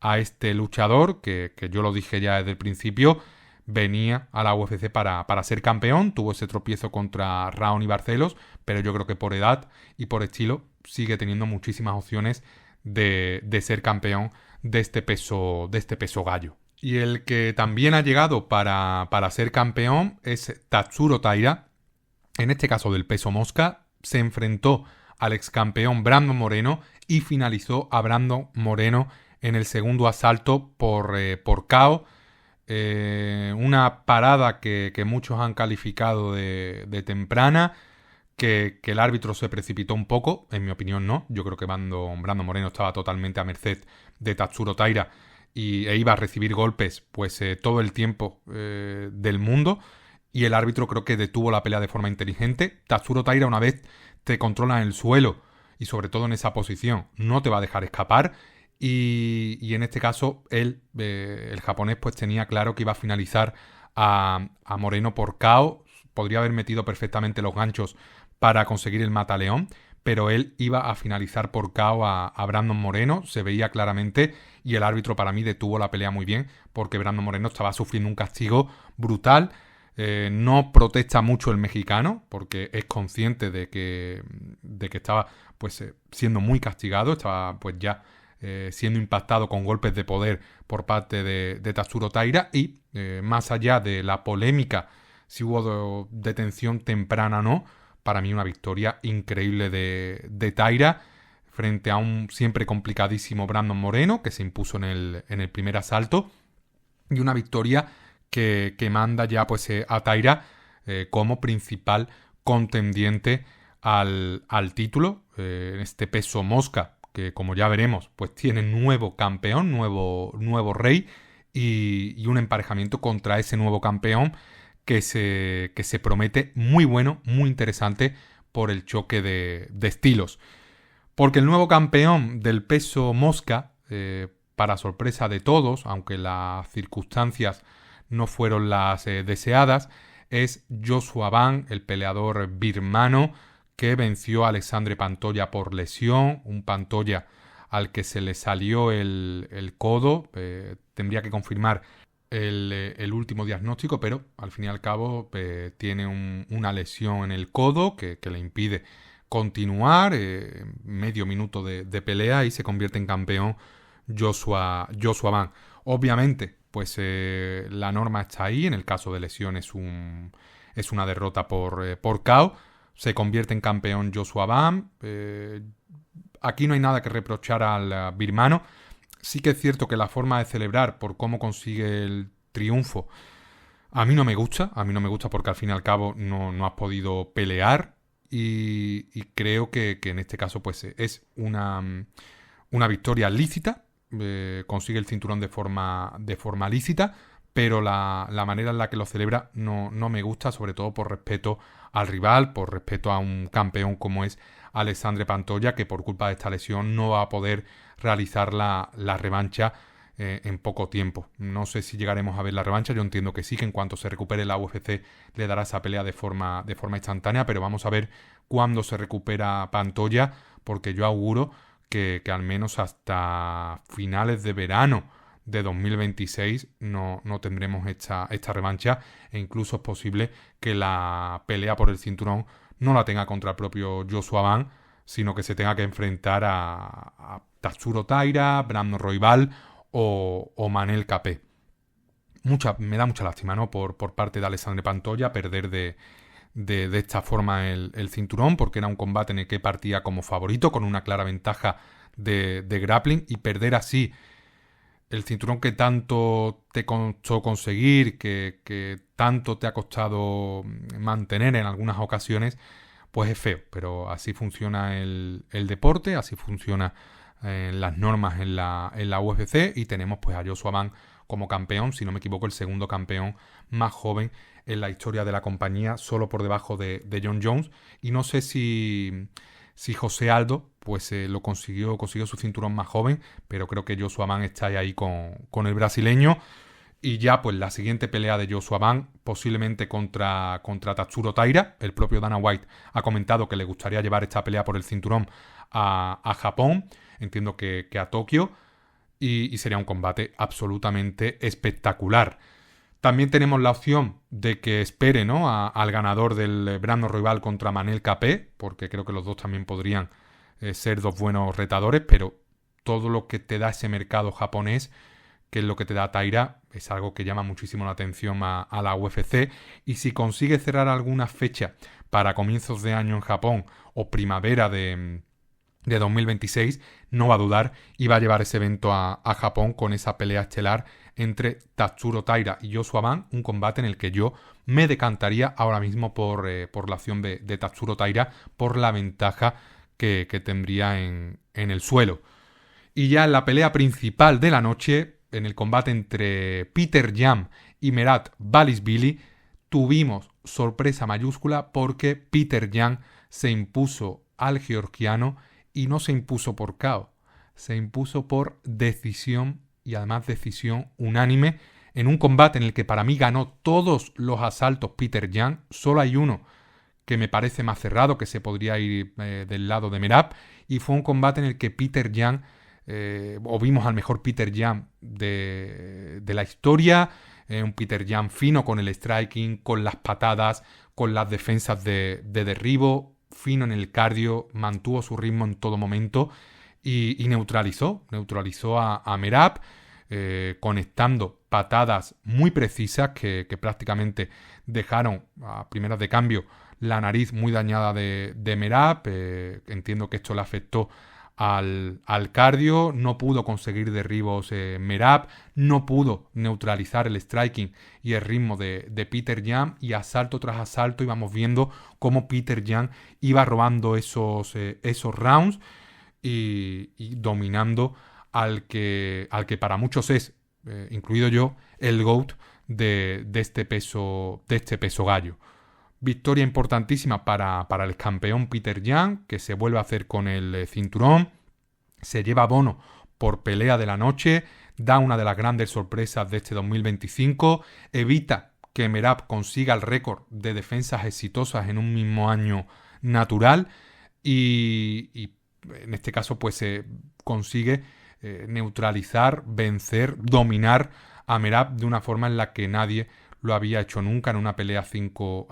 a este luchador que yo lo dije ya desde el principio, venía a la UFC para ser campeón, tuvo ese tropiezo contra Raoni Barcelos, pero yo creo que por edad y por estilo sigue teniendo muchísimas opciones de ser campeón de este peso gallo. Y el que también ha llegado para ser campeón es Tatsuro Taira, en este caso del peso mosca. Se enfrentó al ex campeón Brandon Moreno y finalizó a Brandon Moreno en el segundo asalto por KO. Una parada que muchos han calificado de temprana, que el árbitro se precipitó un poco, en mi opinión no. Yo creo que Brandon Moreno estaba totalmente a merced de Tatsuro Taira e iba a recibir golpes pues todo el tiempo del mundo, y el árbitro creo que detuvo la pelea de forma inteligente. Tatsuro Taira, una vez te controla en el suelo y sobre todo en esa posición no te va a dejar escapar. Y en este caso el japonés pues tenía claro que iba a finalizar a Moreno por KO. Podría haber metido perfectamente los ganchos para conseguir el mataleón, pero él iba a finalizar por KO a Brandon Moreno, se veía claramente, y el árbitro para mí detuvo la pelea muy bien, porque Brandon Moreno estaba sufriendo un castigo brutal. No protesta mucho el mexicano, porque es consciente de que estaba pues siendo muy castigado, estaba pues ya siendo impactado con golpes de poder por parte de Tatsuro Taira, y más allá de la polémica, si hubo detención temprana o no, para mí una victoria increíble de Taira frente a un siempre complicadísimo Brandon Moreno, que se impuso en el primer asalto, y una victoria que manda ya pues a Taira como principal contendiente al título, en este peso mosca, que como ya veremos, pues tiene nuevo campeón, nuevo rey, y un emparejamiento contra ese nuevo campeón que se promete muy bueno, muy interesante por el choque de estilos. Porque el nuevo campeón del peso mosca, para sorpresa de todos, aunque las circunstancias no fueron las deseadas, es Joshua Ban, el peleador birmano que venció a Alexandre Pantoja por lesión, un Pantoja al que se le salió el codo. Tendría que confirmar el último diagnóstico, pero al fin y al cabo tiene una lesión en el codo que le impide continuar, medio minuto de pelea, y se convierte en campeón Joshua Ban. Obviamente, pues la norma está ahí, en el caso de lesión es una derrota por KO, se convierte en campeón Joshua Ban. Aquí no hay nada que reprochar al birmano. Sí que es cierto que la forma de celebrar por cómo consigue el triunfo a mí no me gusta porque al fin y al cabo no has podido pelear, y creo que en este caso pues es una victoria lícita, consigue el cinturón de forma lícita, pero la manera en la que lo celebra no me gusta, sobre todo por respeto al rival, por respeto a un campeón como es Alexandre Pantoja, que por culpa de esta lesión no va a poder realizar la revancha en poco tiempo. No sé si llegaremos a ver la revancha, yo entiendo que sí, que en cuanto se recupere la UFC le dará esa pelea de forma instantánea, pero vamos a ver cuándo se recupera Pantoja, porque yo auguro que al menos hasta finales de verano de 2026 no tendremos esta revancha, e incluso es posible que la pelea por el cinturón no la tenga contra el propio Joshua Ban, sino que se tenga que enfrentar a Tatsuro Taira, Brandon Royval o Manel Capé. Me da mucha lástima, ¿no? Por parte de Alexandre Pantoja perder de esta forma el cinturón, porque era un combate en el que partía como favorito, con una clara ventaja de grappling, y perder así el cinturón que tanto te costó conseguir, que tanto te ha costado mantener en algunas ocasiones, pues es feo. Pero así funciona el deporte, así funciona las normas en la UFC, y tenemos pues a Joshua Ban como campeón, si no me equivoco, el segundo campeón más joven en la historia de la compañía, solo por debajo de Jon Jones. Y no sé si José Aldo pues lo consiguió su cinturón más joven, pero creo que Joshua Ban está ahí con el brasileño. Y ya pues la siguiente pelea de Joshua Ban, posiblemente contra Tatsuro Taira. El propio Dana White ha comentado que le gustaría llevar esta pelea por el cinturón a Japón, entiendo que a Tokio, y sería un combate absolutamente espectacular. También tenemos la opción de que espere, ¿no?, al ganador del Brandon Royval contra Manel Capé, porque creo que los dos también podrían ser dos buenos retadores, pero todo lo que te da ese mercado japonés, que es lo que te da Taira, es algo que llama muchísimo la atención a la UFC. Y si consigue cerrar alguna fecha para comienzos de año en Japón o primavera de 2026, no va a dudar y va a llevar ese evento a Japón con esa pelea estelar entre Tatsuro Taira y Joshua Ban, un combate en el que yo me decantaría ahora mismo por la opción de Tatsuro Taira, por la ventaja que tendría en el suelo. Y ya en la pelea principal de la noche, en el combate entre Peter Yan y Merab Dvalishvili, tuvimos sorpresa mayúscula, porque Peter Yan se impuso al georgiano y no se impuso por KO. Se impuso por decisión, y además decisión unánime, en un combate en el que para mí ganó todos los asaltos Petr Yan. Solo hay uno que me parece más cerrado, que se podría ir del lado de Merab, y fue un combate en el que Petr Yan, o vimos al mejor Petr Yan de la historia, un Petr Yan fino con el striking, con las patadas, con las defensas de derribo, fino en el cardio, mantuvo su ritmo en todo momento y neutralizó a Merab, conectando patadas muy precisas que prácticamente dejaron a primeras de cambio la nariz muy dañada de Merab. Entiendo que esto le afectó al cardio, no pudo conseguir derribos Merab, no pudo neutralizar el striking y el ritmo de Petr Yan, y asalto tras asalto íbamos viendo cómo Petr Yan iba robando esos rounds y dominando al que para muchos es, incluido yo, el GOAT de este peso gallo. Victoria importantísima para el campeón Petr Yan, que se vuelve a hacer con el cinturón, se lleva bono por pelea de la noche, da una de las grandes sorpresas de este 2025, evita que Merab consiga el récord de defensas exitosas en un mismo año natural y en este caso pues se consigue neutralizar, vencer, dominar a Merab de una forma en la que nadie lo había hecho nunca, en una pelea a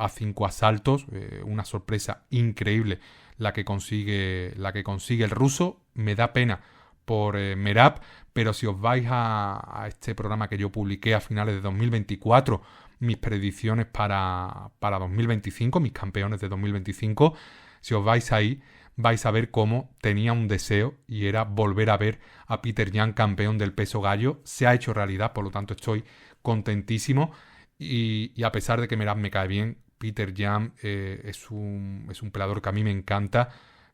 cinco asaltos. Una sorpresa increíble la que consigue el ruso. Me da pena por Merab, pero si os vais a este programa que yo publiqué a finales de 2024, mis predicciones para 2025, mis campeones de 2025, si os vais ahí, vais a ver cómo tenía un deseo y era volver a ver a Petr Yan campeón del peso gallo. Se ha hecho realidad, por lo tanto estoy contentísimo. Y a pesar de que Merab me cae bien, Petr Yan es un peleador que a mí me encanta.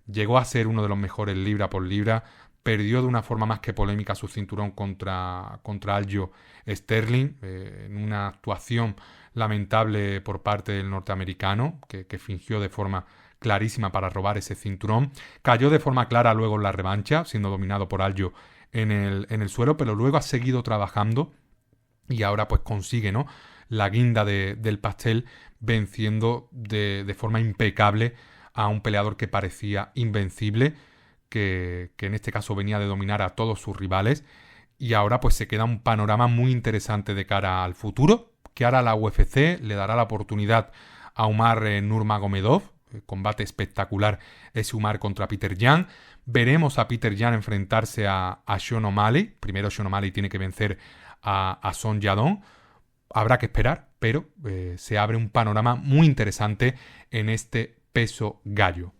Llegó a ser uno de los mejores libra por libra. Perdió de una forma más que polémica su cinturón contra Aljamain Sterling, en una actuación lamentable por parte del norteamericano, que fingió de forma clarísima para robar ese cinturón. Cayó de forma clara luego en la revancha, siendo dominado por Aljamain en el suelo, pero luego ha seguido trabajando y ahora pues consigue, ¿no?, la guinda del pastel, venciendo de forma impecable a un peleador que parecía invencible, que en este caso venía de dominar a todos sus rivales, y ahora pues se queda un panorama muy interesante de cara al futuro, que ahora la UFC le dará la oportunidad a Umar Nurmagomedov. Combate espectacular ese Umar contra Petr Yan. Veremos a Petr Yan enfrentarse a Sean O'Malley. Primero Sean O'Malley tiene que vencer a Song Yadong. Habrá que esperar, pero se abre un panorama muy interesante en este peso gallo.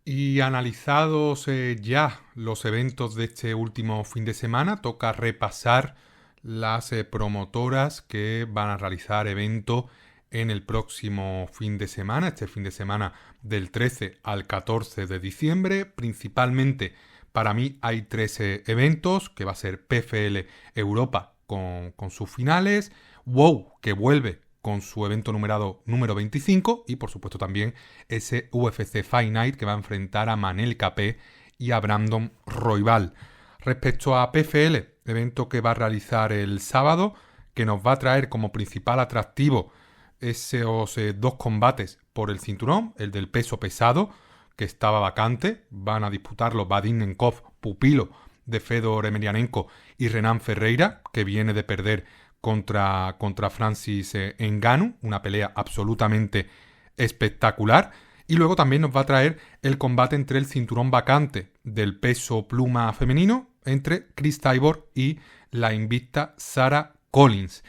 Y analizados ya los eventos de este último fin de semana, toca repasar las promotoras que van a realizar evento en el próximo fin de semana, este fin de semana del 13 al 14 de diciembre. Principalmente para mí hay 3 eventos, que va a ser PFL Europa con sus finales, WOW, que vuelve con su evento numerado número 25, y por supuesto también ese UFC Fight Night que va a enfrentar a Manel Capé y a Brandon Royval. Respecto a PFL, evento que va a realizar el sábado, que nos va a traer como principal atractivo esos 2 combates por el cinturón, el del peso pesado, que estaba vacante. Van a disputarlo Vadim Nemkov, pupilo de Fedor Emelianenko, y Renan Ferreira, que viene de perder contra Francis Ngannou, una pelea absolutamente espectacular. Y luego también nos va a traer el combate entre el cinturón vacante del peso pluma femenino, entre Cris Cyborg y la invicta Sarah Collins.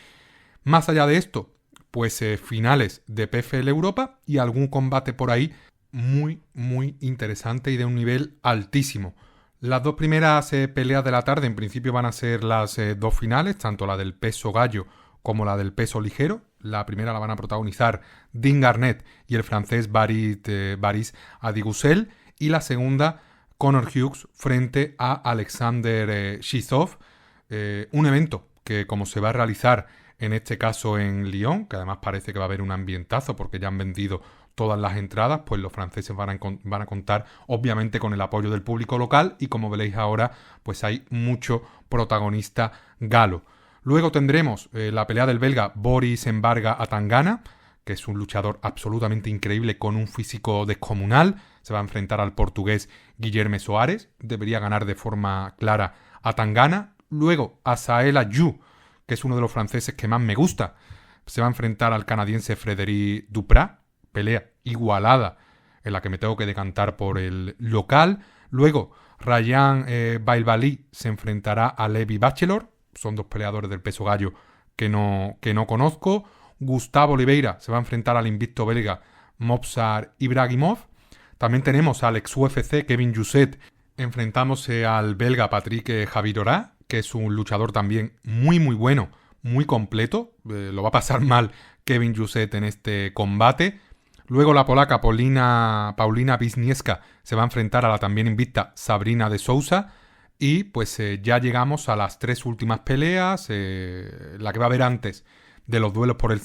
Más allá de esto, pues finales de PFL Europa y algún combate por ahí muy, muy interesante y de un nivel altísimo. Las 2 primeras peleas de la tarde en principio van a ser las 2 finales, tanto la del peso gallo como la del peso ligero. La primera la van a protagonizar Dean Garnett y el francés Baris Adigusel, y la segunda Conor Hughes frente a Alexander Shizov. Un evento que, como se va a realizar en este caso en Lyon, que además parece que va a haber un ambientazo porque ya han vendido todas las entradas, pues los franceses van a contar obviamente con el apoyo del público local y como veréis ahora, pues hay mucho protagonista galo. Luego tendremos la pelea del belga Boris Embarga Atangana, que es un luchador absolutamente increíble con un físico descomunal. Se va a enfrentar al portugués Guilherme Soares. Debería ganar de forma clara Atangana. Luego Asael Ayu, que es uno de los franceses que más me gusta. Se va a enfrentar al canadiense Frédéric Duprat. Pelea igualada en la que me tengo que decantar por el local. Luego Ryan Bailbali se enfrentará a Levi Bachelor. Son dos peleadores del peso gallo que no conozco. Gustavo Oliveira se va a enfrentar al invicto belga Movsar Ibragimov. También tenemos al ex UFC Kevin Jousset enfrentándose al belga Patrick Javirorá, que es un luchador también muy muy bueno, muy completo. Lo va a pasar mal Kevin Jousset en este combate. Luego la polaca Paulina Wisniewska se va a enfrentar a la también invicta Sabrina de Sousa. Y pues ya llegamos a las 3 últimas peleas. La que va a haber antes de los duelos por los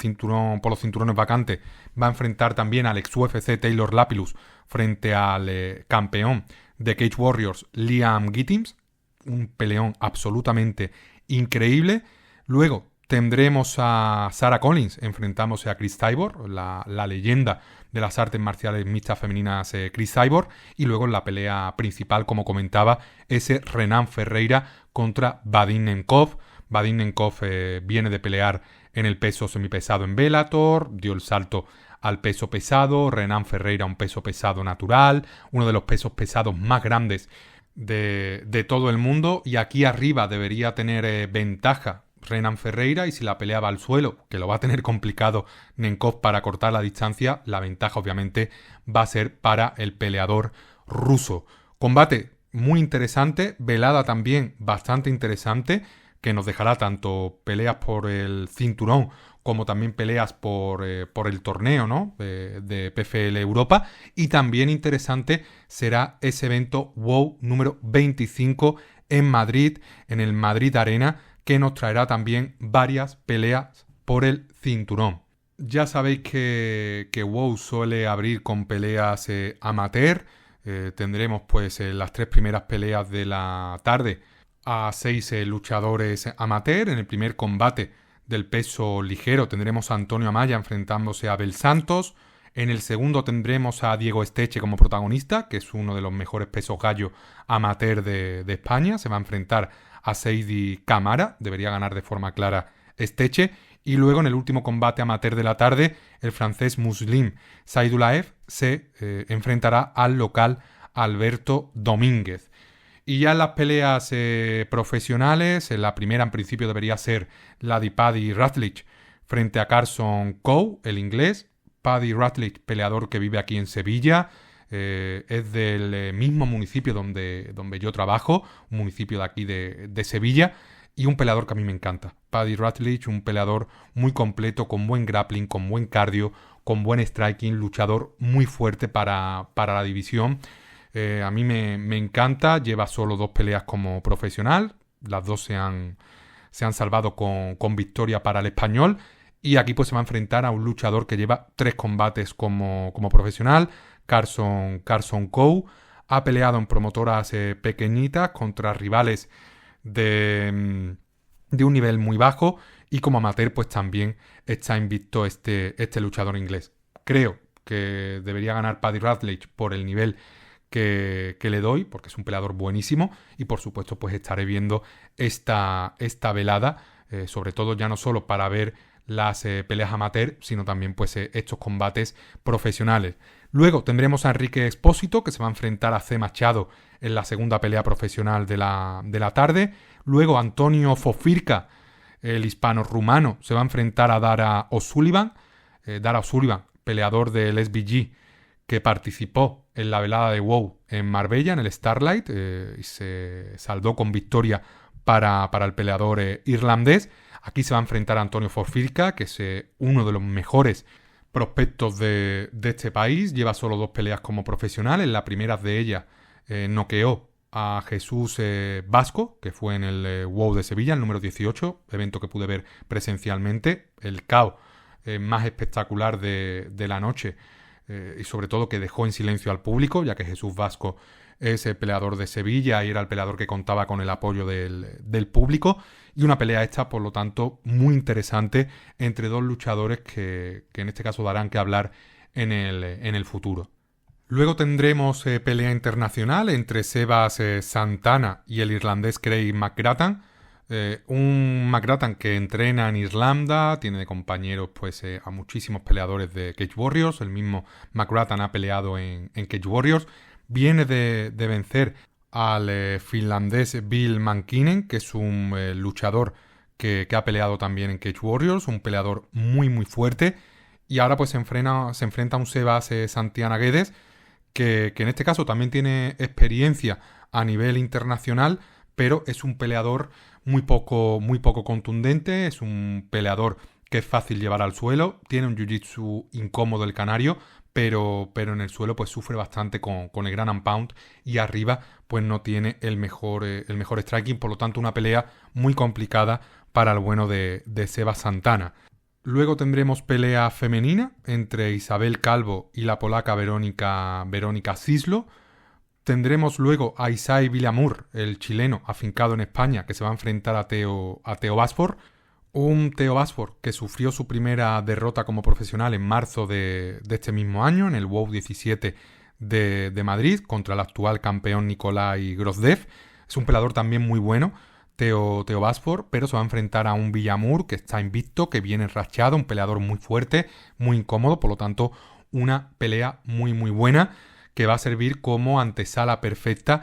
cinturones vacantes va a enfrentar también al ex UFC Taylor Lapillus frente al campeón de Cage Warriors Liam Gittins. Un peleón absolutamente increíble. Luego tendremos a Sarah Collins enfrentándose a Chris Cyborg, la leyenda de las artes marciales mixtas femeninas Chris Cyborg. Y luego en la pelea principal, como comentaba, ese Renan Ferreira contra Vadim Nemkov. Vadim Nemkov viene de pelear en el peso semipesado en Bellator, dio el salto al peso pesado. Renan Ferreira, un peso pesado natural, uno de los pesos pesados más grandes de todo el mundo. Y aquí arriba debería tener ventaja Renan Ferreira, y si la pelea va al suelo, que lo va a tener complicado Nemkov para cortar la distancia, la ventaja obviamente va a ser para el peleador ruso. Combate muy interesante, velada también bastante interesante, que nos dejará tanto peleas por el cinturón como también peleas por el torneo, ¿no? de PFL Europa. Y también interesante será ese evento WOW número 25 en Madrid, en el Madrid Arena, que nos traerá también varias peleas por el cinturón. Ya sabéis que WOW suele abrir con peleas amateur. Tendremos pues las 3 primeras peleas de la tarde a 6 luchadores amateur. En el primer combate del peso ligero tendremos a Antonio Amaya enfrentándose a Abel Santos. En el segundo tendremos a Diego Esteche como protagonista, que es uno de los mejores pesos gallo amateur de España. Se va a enfrentar a Seidi Camara. Debería ganar de forma clara Esteche. Y luego en el último combate amateur de la tarde, el francés Muslim Saidulaev se enfrentará al local Alberto Domínguez. Y ya en las peleas profesionales, la primera en principio debería ser la de Paddy Ratledge frente a Carson Coe, el inglés. Paddy Ratledge, peleador que vive aquí en Sevilla, es del mismo municipio donde yo trabajo, un municipio de aquí de Sevilla, y un peleador que a mí me encanta. Paddy Ratledge, un peleador muy completo, con buen grappling, con buen cardio, con buen striking, luchador muy fuerte para la división. A mí me encanta, lleva solo 2 peleas como profesional, las 2 se han salvado con victoria para el español, y aquí pues se va a enfrentar a un luchador que lleva 3 combates como profesional. Carson Coe ha peleado en promotoras pequeñitas contra rivales de un nivel muy bajo, y como amateur pues también está invicto este luchador inglés. Creo que debería ganar Paddy Ratledge por el nivel que le doy, porque es un peleador buenísimo, y por supuesto pues estaré viendo esta velada, sobre todo ya no solo para ver las peleas amateur, sino también pues estos combates profesionales. Luego tendremos a Enrique Expósito, que se va a enfrentar a C. Machado en la segunda pelea profesional de la tarde. Luego Antonio Fofirka, el hispano-rumano, se va a enfrentar a Dara O'Sullivan. Dara O'Sullivan, peleador del SBG, que participó en la velada de WOW en Marbella, en el Starlight, y se saldó con victoria para el peleador irlandés. Aquí se va a enfrentar a Antonio Fofirka, que es uno de los mejores prospectos de este país. Lleva solo 2 peleas como profesional. En la primera de ellas noqueó a Jesús Vasco, que fue en el WOW de Sevilla, el número 18, evento que pude ver presencialmente. El KO más espectacular de la noche y sobre todo que dejó en silencio al público, ya que Jesús Vasco es el peleador de Sevilla y era el peleador que contaba con el apoyo del público. Y una pelea esta, por lo tanto, muy interesante entre dos luchadores que en este caso darán que hablar en el futuro. Luego tendremos pelea internacional entre Sebas Santana y el irlandés Craig McGrattan. Un McGrattan que entrena en Irlanda, tiene de compañeros pues, a muchísimos peleadores de Cage Warriors. El mismo McGrattan ha peleado en Cage Warriors. Viene de vencer al finlandés Bill Mankinen, que es un luchador que ha peleado también en Cage Warriors, un peleador muy muy fuerte. Y ahora pues se enfrenta a un Sebas Santana Guedes, que en este caso también tiene experiencia a nivel internacional, pero es un peleador muy poco contundente, es un peleador que es fácil llevar al suelo, tiene un jiu-jitsu incómodo el canario, pero en el suelo pues sufre bastante con el ground and pound, y arriba pues no tiene el mejor striking, por lo tanto una pelea muy complicada para el bueno de Sebas Santana. Luego tendremos pelea femenina entre Isabel Calvo y la polaca Verónica Cislo. Tendremos luego a Isai Villamur, el chileno afincado en España, que se va a enfrentar a Theo Basford. Un Theo Basford que sufrió su primera derrota como profesional en marzo de este mismo año, en el WOW 17 de Madrid, contra el actual campeón Nikolai Grozdev. Es un peleador también muy bueno, Theo Basford, pero se va a enfrentar a un Villamur que está invicto, que viene rachado, un peleador muy fuerte, muy incómodo, por lo tanto una pelea muy muy buena que va a servir como antesala perfecta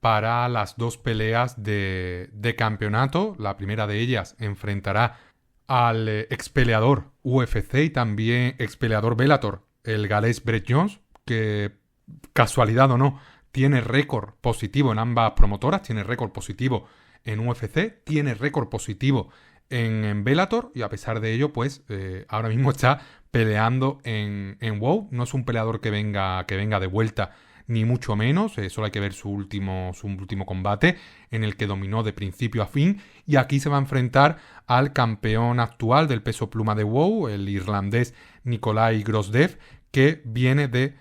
para las dos peleas de campeonato. La primera de ellas enfrentará al expeleador UFC y también expeleador Bellator, el galés Brett Jones, que casualidad o no, tiene récord positivo en ambas promotoras, tiene récord positivo en UFC, tiene récord positivo en Bellator, y a pesar de ello, pues ahora mismo está peleando en WOW. No es un peleador que venga de vuelta, ni mucho menos. Solo hay que ver su último combate, en el que dominó de principio a fin, y aquí se va a enfrentar al campeón actual del peso pluma de WOW, el irlandés Nikolai Grozdev, que viene de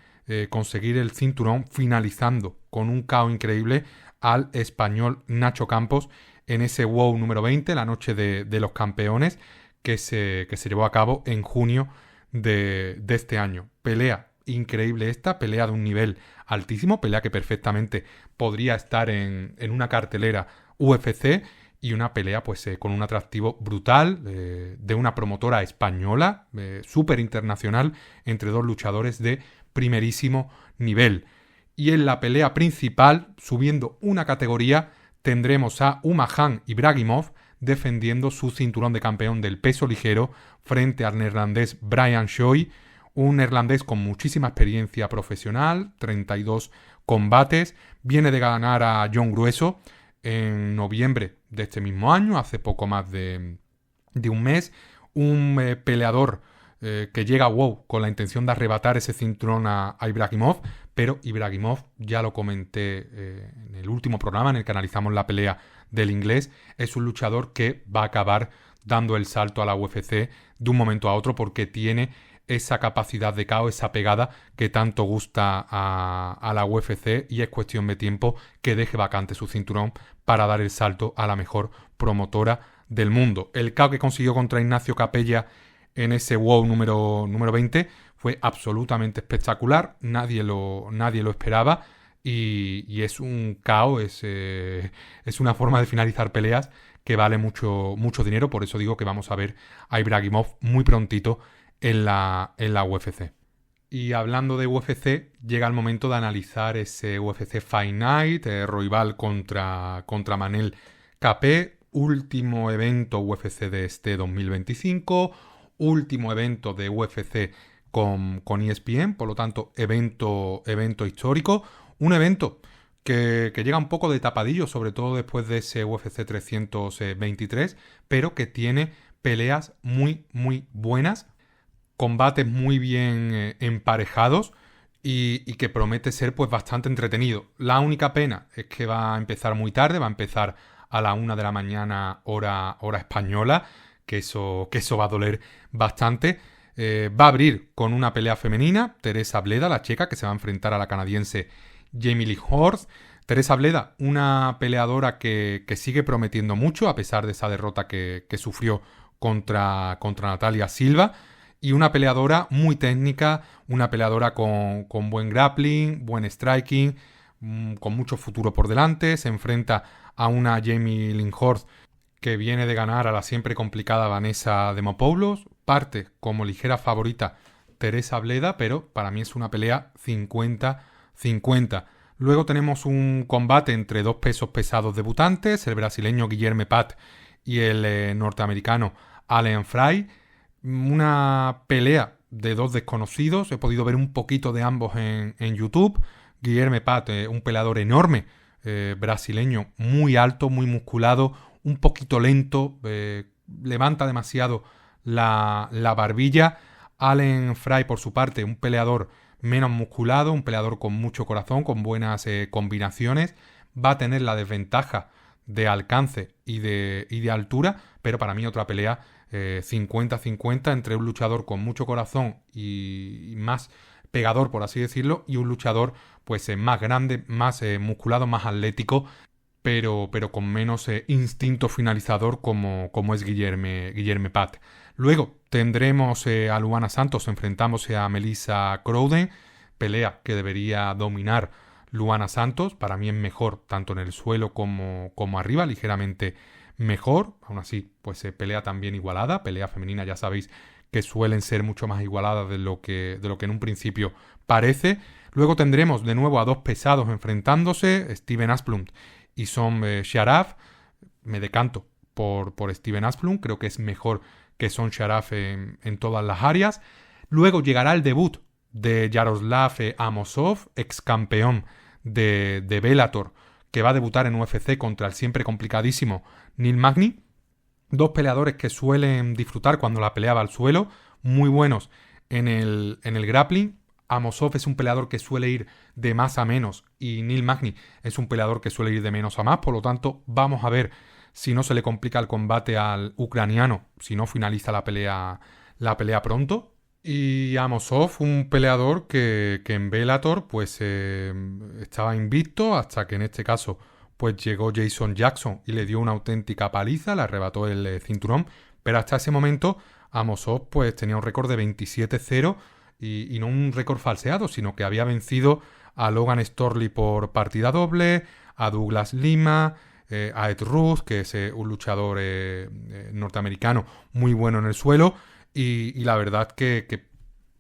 conseguir el cinturón finalizando con un KO increíble al español Nacho Campos en ese WOW número 20, la noche de los campeones, que se llevó a cabo en junio de este año. Pelea increíble esta, pelea de un nivel altísimo, pelea que perfectamente podría estar en una cartelera UFC, y una pelea pues con un atractivo brutal de una promotora española, súper internacional, entre dos luchadores de primerísimo nivel. Y en la pelea principal, subiendo una categoría, tendremos a Umajan Ibragimov defendiendo su cinturón de campeón del peso ligero frente al neerlandés Brian Choi, un neerlandés con muchísima experiencia profesional, 32 combates, viene de ganar a John Grueso en noviembre de este mismo año, hace poco más de un mes, un peleador que llega a WOW con la intención de arrebatar ese cinturón a Ibragimov, pero Ibragimov, ya lo comenté en el último programa en el que analizamos la pelea del inglés, es un luchador que va a acabar dando el salto a la UFC de un momento a otro, porque tiene esa capacidad de KO, esa pegada que tanto gusta a la UFC, y es cuestión de tiempo que deje vacante su cinturón para dar el salto a la mejor promotora del mundo. El KO que consiguió contra Ignacio Capella en ese WOW número 20 fue absolutamente espectacular, nadie lo esperaba, y es un KO, es una forma de finalizar peleas que vale mucho dinero. Por eso digo que vamos a ver a Ibragimov muy prontito en la UFC. Y hablando de UFC, llega el momento de analizar ese UFC Fight Night, Royval contra Manel Capé, último evento UFC de este 2025, último evento de UFC con ESPN, por lo tanto evento histórico, un evento que llega un poco de tapadillo, sobre todo después de ese UFC 323, pero que tiene peleas muy muy buenas, combates muy bien emparejados, y que promete ser pues bastante entretenido. La única pena es que va a empezar muy tarde, va a empezar a la 1 de la mañana hora española, que eso va a doler bastante. Va a abrir con una pelea femenina, Teresa Bleda, la checa, que se va a enfrentar a la canadiense Jamie Lee Horst. Teresa Bleda, una peleadora que sigue prometiendo mucho, a pesar de esa derrota que sufrió contra Natalia Silva. Y una peleadora muy técnica, una peleadora con buen grappling, buen striking, con mucho futuro por delante. Se enfrenta a una Jamie Lee Horst que viene de ganar a la siempre complicada Vanessa Demopoulos. Parte como ligera favorita Teresa Bleda, pero para mí es una pelea 50-50. Luego tenemos un combate entre dos pesos pesados debutantes, el brasileño Guilherme Pat y el norteamericano Allen Fry. Una pelea de dos desconocidos. He podido ver un poquito de ambos en YouTube. Guilherme Pat, un peleador enorme, brasileño, muy alto, muy musculado, un poquito lento, levanta demasiado la barbilla. Allen Fry, por su parte, un peleador menos musculado, un peleador con mucho corazón, con buenas combinaciones. Va a tener la desventaja de alcance y de altura, pero para mí otra pelea 50-50 entre un luchador con mucho corazón y más pegador, por así decirlo, y un luchador pues más grande, más musculado, más atlético, pero con menos instinto finalizador como es Guilherme Pat. Luego tendremos a Luana Santos enfrentándose a Melissa Crowden, pelea que debería dominar Luana Santos. Para mí es mejor tanto en el suelo como arriba, ligeramente mejor. Aún así, pues pelea también igualada. Pelea femenina, ya sabéis que suelen ser mucho más igualadas de lo que en un principio parece. Luego tendremos de nuevo a dos pesados enfrentándose, Steven Asplund y Son Sharaf. Me decanto por Steven Asplund, creo que es mejor que Son Sharaf en todas las áreas. Luego llegará el debut de Yaroslav Amosov, ex campeón de Bellator, que va a debutar en UFC contra el siempre complicadísimo Neil Magny. Dos peleadores que suelen disfrutar cuando la pelea va al suelo, muy buenos en el grappling. Amosov es un peleador que suele ir de más a menos y Neil Magny es un peleador que suele ir de menos a más. Por lo tanto, vamos a ver si no se le complica el combate al ucraniano, si no finaliza la pelea pronto. Y Amosov, un peleador que en Bellator pues estaba invicto hasta que en este caso pues llegó Jason Jackson y le dio una auténtica paliza, le arrebató el cinturón, pero hasta ese momento Amosov pues tenía un récord de 27-0 y no un récord falseado, sino que había vencido a Logan Storley por partida doble, a Douglas Lima, a Ed Ruth, que es un luchador norteamericano muy bueno en el suelo, y la verdad que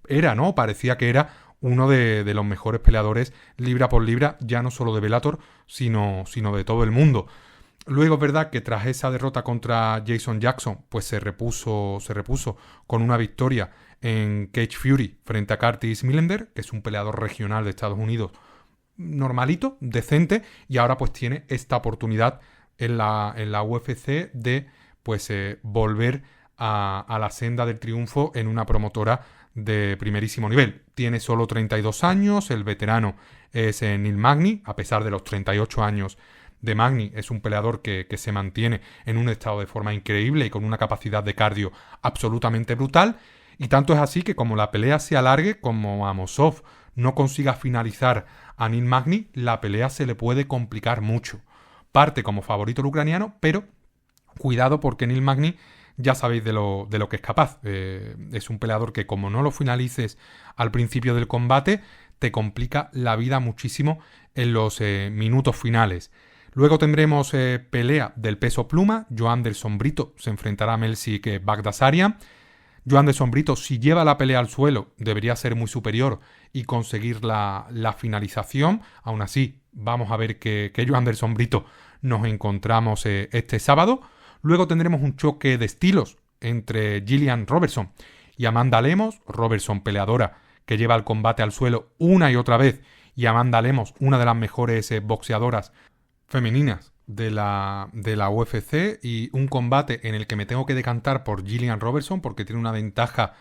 era, ¿no? Parecía que era uno de los mejores peleadores libra por libra, ya no solo de Bellator, sino de todo el mundo. Luego es verdad que tras esa derrota contra Jason Jackson, pues se repuso con una victoria en Cage Fury frente a Curtis Millender, que es un peleador regional de Estados Unidos normalito, decente, y ahora pues tiene esta oportunidad en la UFC de pues volver a la senda del triunfo en una promotora de primerísimo nivel. Tiene solo 32 años, el veterano es Neil Magny, a pesar de los 38 años de Magny, es un peleador que se mantiene en un estado de forma increíble y con una capacidad de cardio absolutamente brutal, y tanto es así que como la pelea se alargue, como Amosov no consiga finalizar a Neil Magny, la pelea se le puede complicar mucho. Parte como favorito el ucraniano, pero cuidado porque Neil Magny ya sabéis de lo que es capaz. Es un peleador que como no lo finalices al principio del combate, te complica la vida muchísimo en los minutos finales. Luego tendremos pelea del peso pluma. Joanderson Brito se enfrentará a Melsik Bagdasaryan. Joanderson Brito, si lleva la pelea al suelo, debería ser muy superior y conseguir la finalización. Aún así, vamos a ver que Joanderson Brito nos encontramos este sábado. Luego tendremos un choque de estilos entre Gillian Robertson y Amanda Lemos. Robertson, peleadora que lleva el combate al suelo una y otra vez, y Amanda Lemos, una de las mejores boxeadoras femeninas de la UFC, y un combate en el que me tengo que decantar por Gillian Robertson porque tiene una ventaja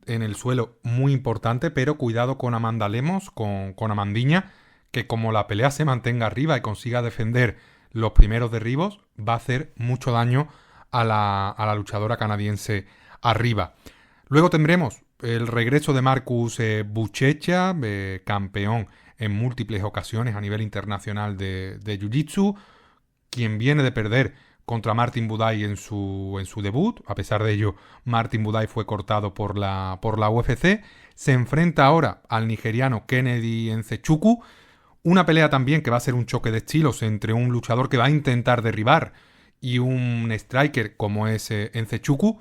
en el suelo muy importante, pero cuidado con Amanda Lemos, con Amandiña, que como la pelea se mantenga arriba y consiga defender los primeros derribos, va a hacer mucho daño a la luchadora canadiense arriba. Luego tendremos el regreso de Marcus Buchecha, campeón en múltiples ocasiones a nivel internacional de Jiu-Jitsu, quien viene de perder contra Martin Buday en su debut. A pesar de ello, Martin Buday fue cortado por la UFC. Se enfrenta ahora al nigeriano Kennedy Nzechukwu. Una pelea también que va a ser un choque de estilos entre un luchador que va a intentar derribar y un striker como es Nzechukwu.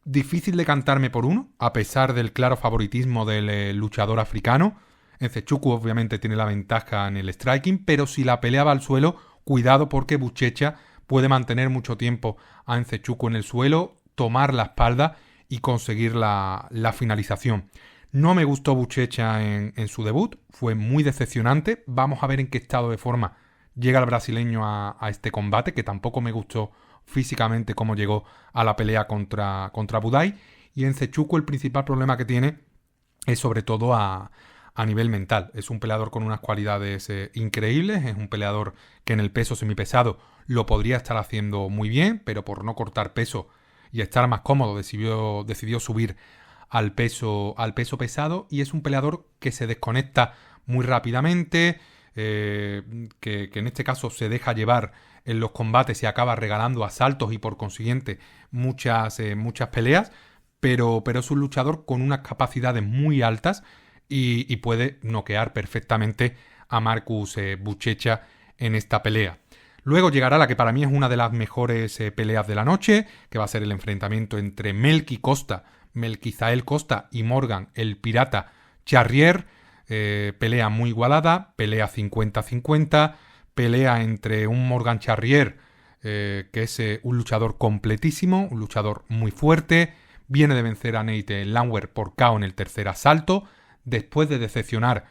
Difícil de cantarme por uno, a pesar del claro favoritismo del luchador africano. Nzechukwu obviamente tiene la ventaja en el striking, pero si la pelea va al suelo, cuidado porque Buchecha puede mantener mucho tiempo a Nzechukwu en el suelo, tomar la espalda y conseguir la finalización. No me gustó Buchecha en su debut, fue muy decepcionante. Vamos a ver en qué estado de forma llega el brasileño a este combate, que tampoco me gustó físicamente cómo llegó a la pelea contra Buday. Y Nzechukwu el principal problema que tiene es sobre todo a nivel mental. Es un peleador con unas cualidades increíbles, es un peleador que en el peso semipesado lo podría estar haciendo muy bien, pero por no cortar peso y estar más cómodo decidió subir al peso pesado, y es un peleador que se desconecta muy rápidamente, que en este caso se deja llevar en los combates y acaba regalando asaltos y por consiguiente muchas peleas, pero es un luchador con unas capacidades muy altas y puede noquear perfectamente a Marcus Buchecha en esta pelea. Luego llegará la que para mí es una de las mejores peleas de la noche, que va a ser el enfrentamiento entre Melquizael Costa y Morgan el Pirata Charrier. Pelea muy igualada, pelea 50-50, pelea entre un Morgan Charrier que es un luchador completísimo, un luchador muy fuerte, viene de vencer a Nate Landwehr por KO en el tercer asalto, después de decepcionar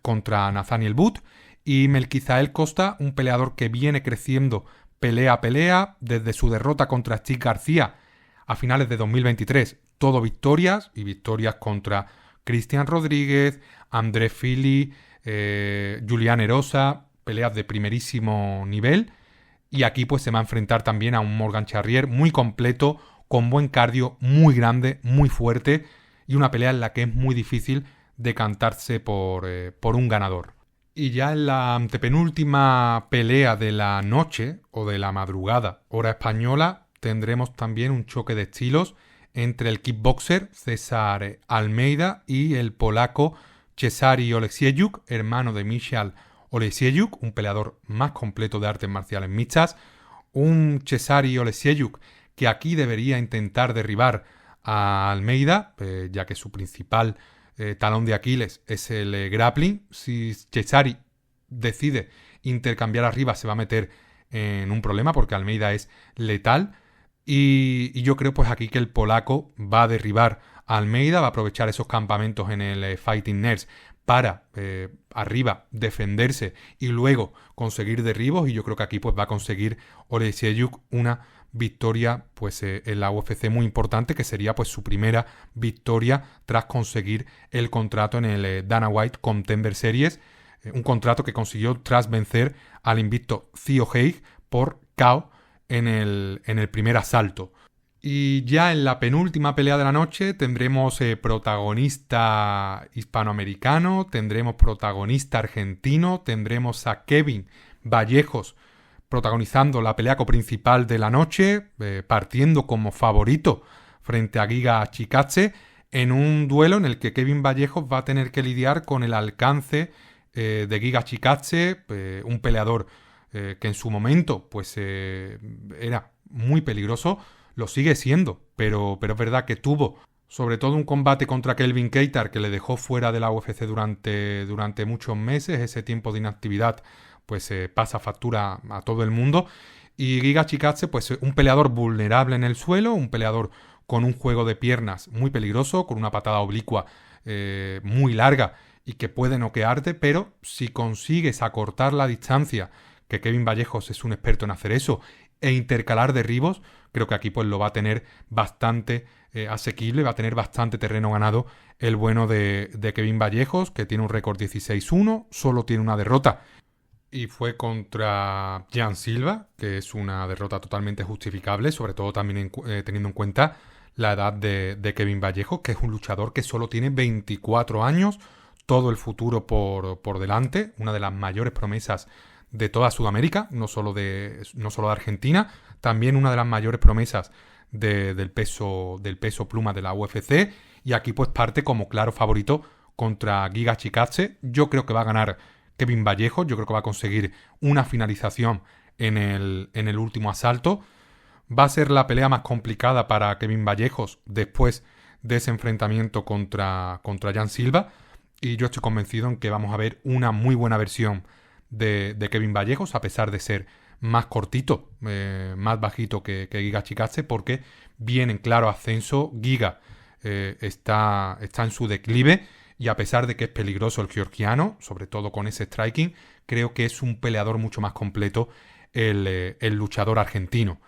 contra Nathaniel Booth, y Melquizael Costa, un peleador que viene creciendo pelea a pelea, desde su derrota contra Steve García a finales de 2023, todo victorias, y victorias contra Cristian Rodríguez, André Fili, Julián Erosa, peleas de primerísimo nivel, y aquí pues se va a enfrentar también a un Morgan Charrier muy completo, con buen cardio, muy grande, muy fuerte, y una pelea en la que es muy difícil decantarse por un ganador. Y ya en la antepenúltima pelea de la noche, o de la madrugada, hora española, tendremos también un choque de estilos entre el kickboxer César Almeida y el polaco Cezary Oleksiejczuk, hermano de Michal Oleksiejczuk, un peleador más completo de artes marciales mixtas. Un Cezary Oleksiejczuk que aquí debería intentar derribar a Almeida, ya que su principal talón de Aquiles es el grappling. Si Cezary decide intercambiar arriba, se va a meter en un problema porque Almeida es letal. Y yo creo pues aquí que el polaco va a derribar a Almeida, va a aprovechar esos campamentos en el Fighting Nerds para arriba defenderse y luego conseguir derribos, y yo creo que aquí pues va a conseguir Oleksiejczuk una victoria pues en la UFC muy importante, que sería pues su primera victoria tras conseguir el contrato en el Dana White Contender Series, un contrato que consiguió tras vencer al invicto Theo Haig por KO en el primer asalto. Y ya en la penúltima pelea de la noche tendremos protagonista hispanoamericano, tendremos protagonista argentino, tendremos a Kevin Vallejos protagonizando la pelea coprincipal de la noche, partiendo como favorito frente a Giga Chikadze, en un duelo en el que Kevin Vallejos va a tener que lidiar con el alcance de Giga Chikadze, un peleador que en su momento pues era muy peligroso, lo sigue siendo, pero es verdad que tuvo sobre todo un combate contra Kelvin Kattar que le dejó fuera de la UFC durante muchos meses. Ese tiempo de inactividad pues pasa factura a todo el mundo, y Giga Chikadze pues un peleador vulnerable en el suelo, un peleador con un juego de piernas muy peligroso, con una patada oblicua muy larga y que puede noquearte, pero si consigues acortar la distancia, que Kevin Vallejos es un experto en hacer eso, e intercalar derribos, creo que aquí pues lo va a tener bastante asequible, va a tener bastante terreno ganado el bueno de Kevin Vallejos, que tiene un récord 16-1, solo tiene una derrota, y fue contra Jan Silva, que es una derrota totalmente justificable, sobre todo también teniendo en cuenta la edad de Kevin Vallejo, que es un luchador que solo tiene 24 años, todo el futuro por delante, una de las mayores promesas de toda Sudamérica, no solo de Argentina, también una de las mayores promesas del peso pluma de la UFC, y aquí pues parte como claro favorito contra Giga Chikadze. Yo creo que va a ganar Kevin Vallejo, yo creo que va a conseguir una finalización en el último asalto. Va a ser la pelea más complicada para Kevin Vallejos después de ese enfrentamiento contra Jan Silva, y yo estoy convencido en que vamos a ver una muy buena versión de Kevin Vallejos, a pesar de ser más cortito, más bajito que Giga Chikadze, porque viene en claro ascenso. Giga está en su declive, y a pesar de que es peligroso el georgiano, sobre todo con ese striking, creo que es un peleador mucho más completo el luchador argentino.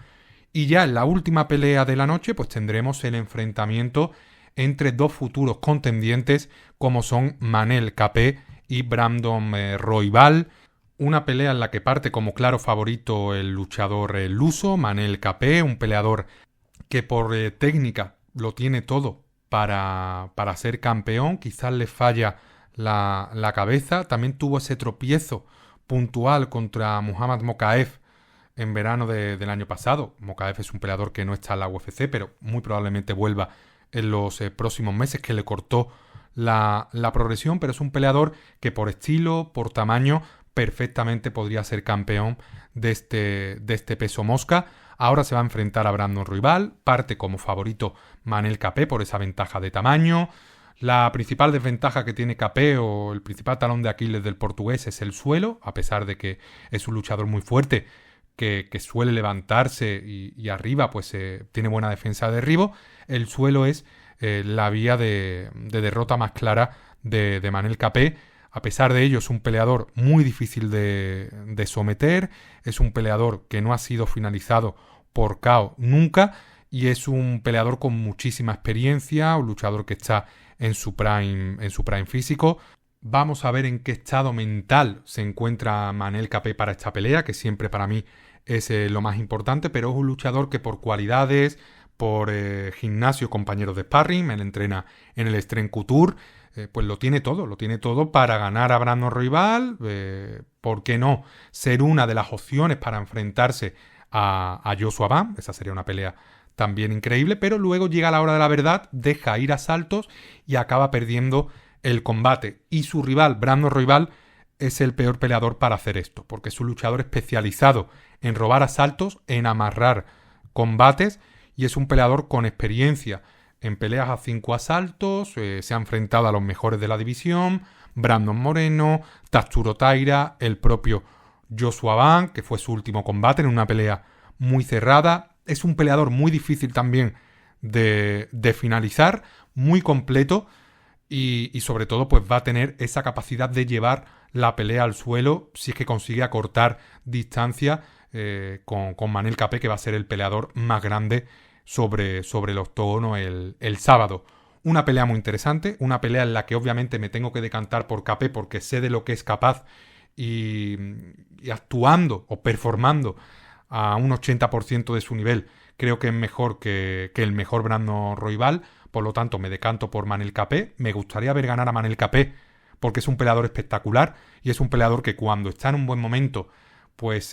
Y ya en la última pelea de la noche pues tendremos el enfrentamiento entre dos futuros contendientes como son Manel Capé y Brandon Royval. Una pelea en la que parte como claro favorito el luchador luso, Manel Capé, un peleador que por técnica lo tiene todo para ser campeón. Quizás le falla la cabeza. También tuvo ese tropiezo puntual contra Muhammad Mokaev en verano del año pasado. Mokaev es un peleador que no está en la UFC, pero muy probablemente vuelva en los próximos meses, que le cortó la progresión, pero es un peleador que por estilo, por tamaño, perfectamente podría ser campeón de este peso mosca. Ahora se va a enfrentar a Brandon Royval, parte como favorito Manel Capé por esa ventaja de tamaño. La principal desventaja que tiene Capé, o el principal talón de Aquiles del portugués, es el suelo, a pesar de que es un luchador muy fuerte, que suele levantarse y arriba pues tiene buena defensa de derribo. El suelo es la vía de derrota más clara de Manel Capé. A pesar de ello, es un peleador muy difícil de someter, es un peleador que no ha sido finalizado por KO nunca, y es un peleador con muchísima experiencia, un luchador que está en su prime físico. Vamos a ver en qué estado mental se encuentra Manel Capé para esta pelea, que siempre para mí es lo más importante, pero es un luchador que por cualidades, por gimnasio, compañeros de sparring, él entrena en el Strength Couture, pues lo tiene todo para ganar a Brandon Royval. ¿Por qué no ser una de las opciones para enfrentarse a Joshua Ban? Esa sería una pelea también increíble, pero luego llega la hora de la verdad, deja ir asaltos y acaba perdiendo el combate. Y su rival, Brandon Royval, es el peor peleador para hacer esto, porque es un luchador especializado en robar asaltos, en amarrar combates, y es un peleador con experiencia en peleas a 5 asaltos. Se ha enfrentado a los mejores de la división: Brandon Moreno, Tatsuro Taira, el propio Joshua Ban, que fue su último combate en una pelea muy cerrada. Es un peleador muy difícil también de finalizar, muy completo, y sobre todo pues va a tener esa capacidad de llevar la pelea al suelo si es que consigue acortar distancia con Manel Capé, que va a ser el peleador más grande sobre el octógono el sábado. Una pelea muy interesante, una pelea en la que obviamente me tengo que decantar por Capé, porque sé de lo que es capaz, y actuando o performando a un 80% de su nivel, creo que es mejor que el mejor Brandon Royval. Por lo tanto, me decanto por Manel Capé. Me gustaría ver ganar a Manel Capé, porque es un peleador espectacular, y es un peleador que cuando está en un buen momento pues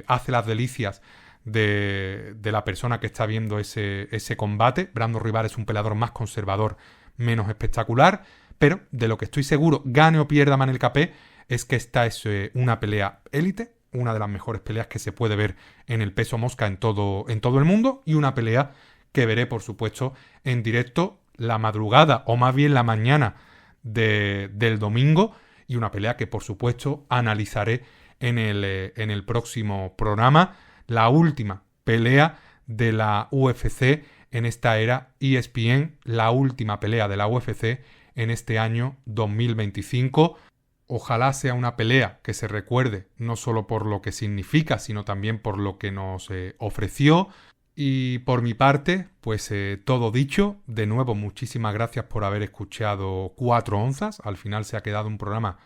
hace las delicias de la persona que está viendo ese combate. Brandon Royval es un peleador más conservador, menos espectacular, pero de lo que estoy seguro, gane o pierda Manel Capé, es que esta es una pelea élite, una de las mejores peleas que se puede ver en el peso mosca en todo el mundo, y una pelea que veré, por supuesto, en directo la madrugada, o más bien la mañana del domingo, y una pelea que, por supuesto, analizaré en el próximo programa. La última pelea de la UFC en esta era ESPN, la última pelea de la UFC en este año 2025. Ojalá sea una pelea que se recuerde no solo por lo que significa, sino también por lo que nos ofreció. Y por mi parte, pues todo dicho. De nuevo, muchísimas gracias por haber escuchado 4 onzas. Al final se ha quedado un programa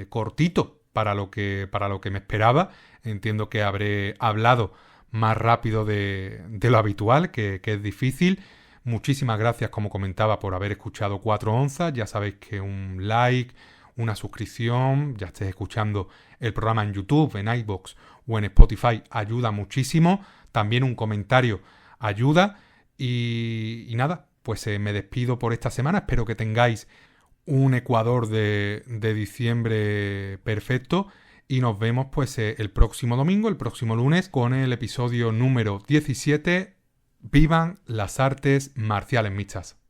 cortito para lo que me esperaba. Entiendo que habré hablado más rápido de lo habitual, que es difícil. Muchísimas gracias, como comentaba, por haber escuchado 4 onzas. Ya sabéis que un like, una suscripción, ya estés escuchando el programa en YouTube, en iVoox o en Spotify, ayuda muchísimo. También un comentario ayuda. Y nada, pues me despido por esta semana. Espero que tengáis un Ecuador de diciembre perfecto. Y nos vemos pues el próximo domingo, el próximo lunes, con el episodio número 17. ¡Vivan las artes marciales mixtas!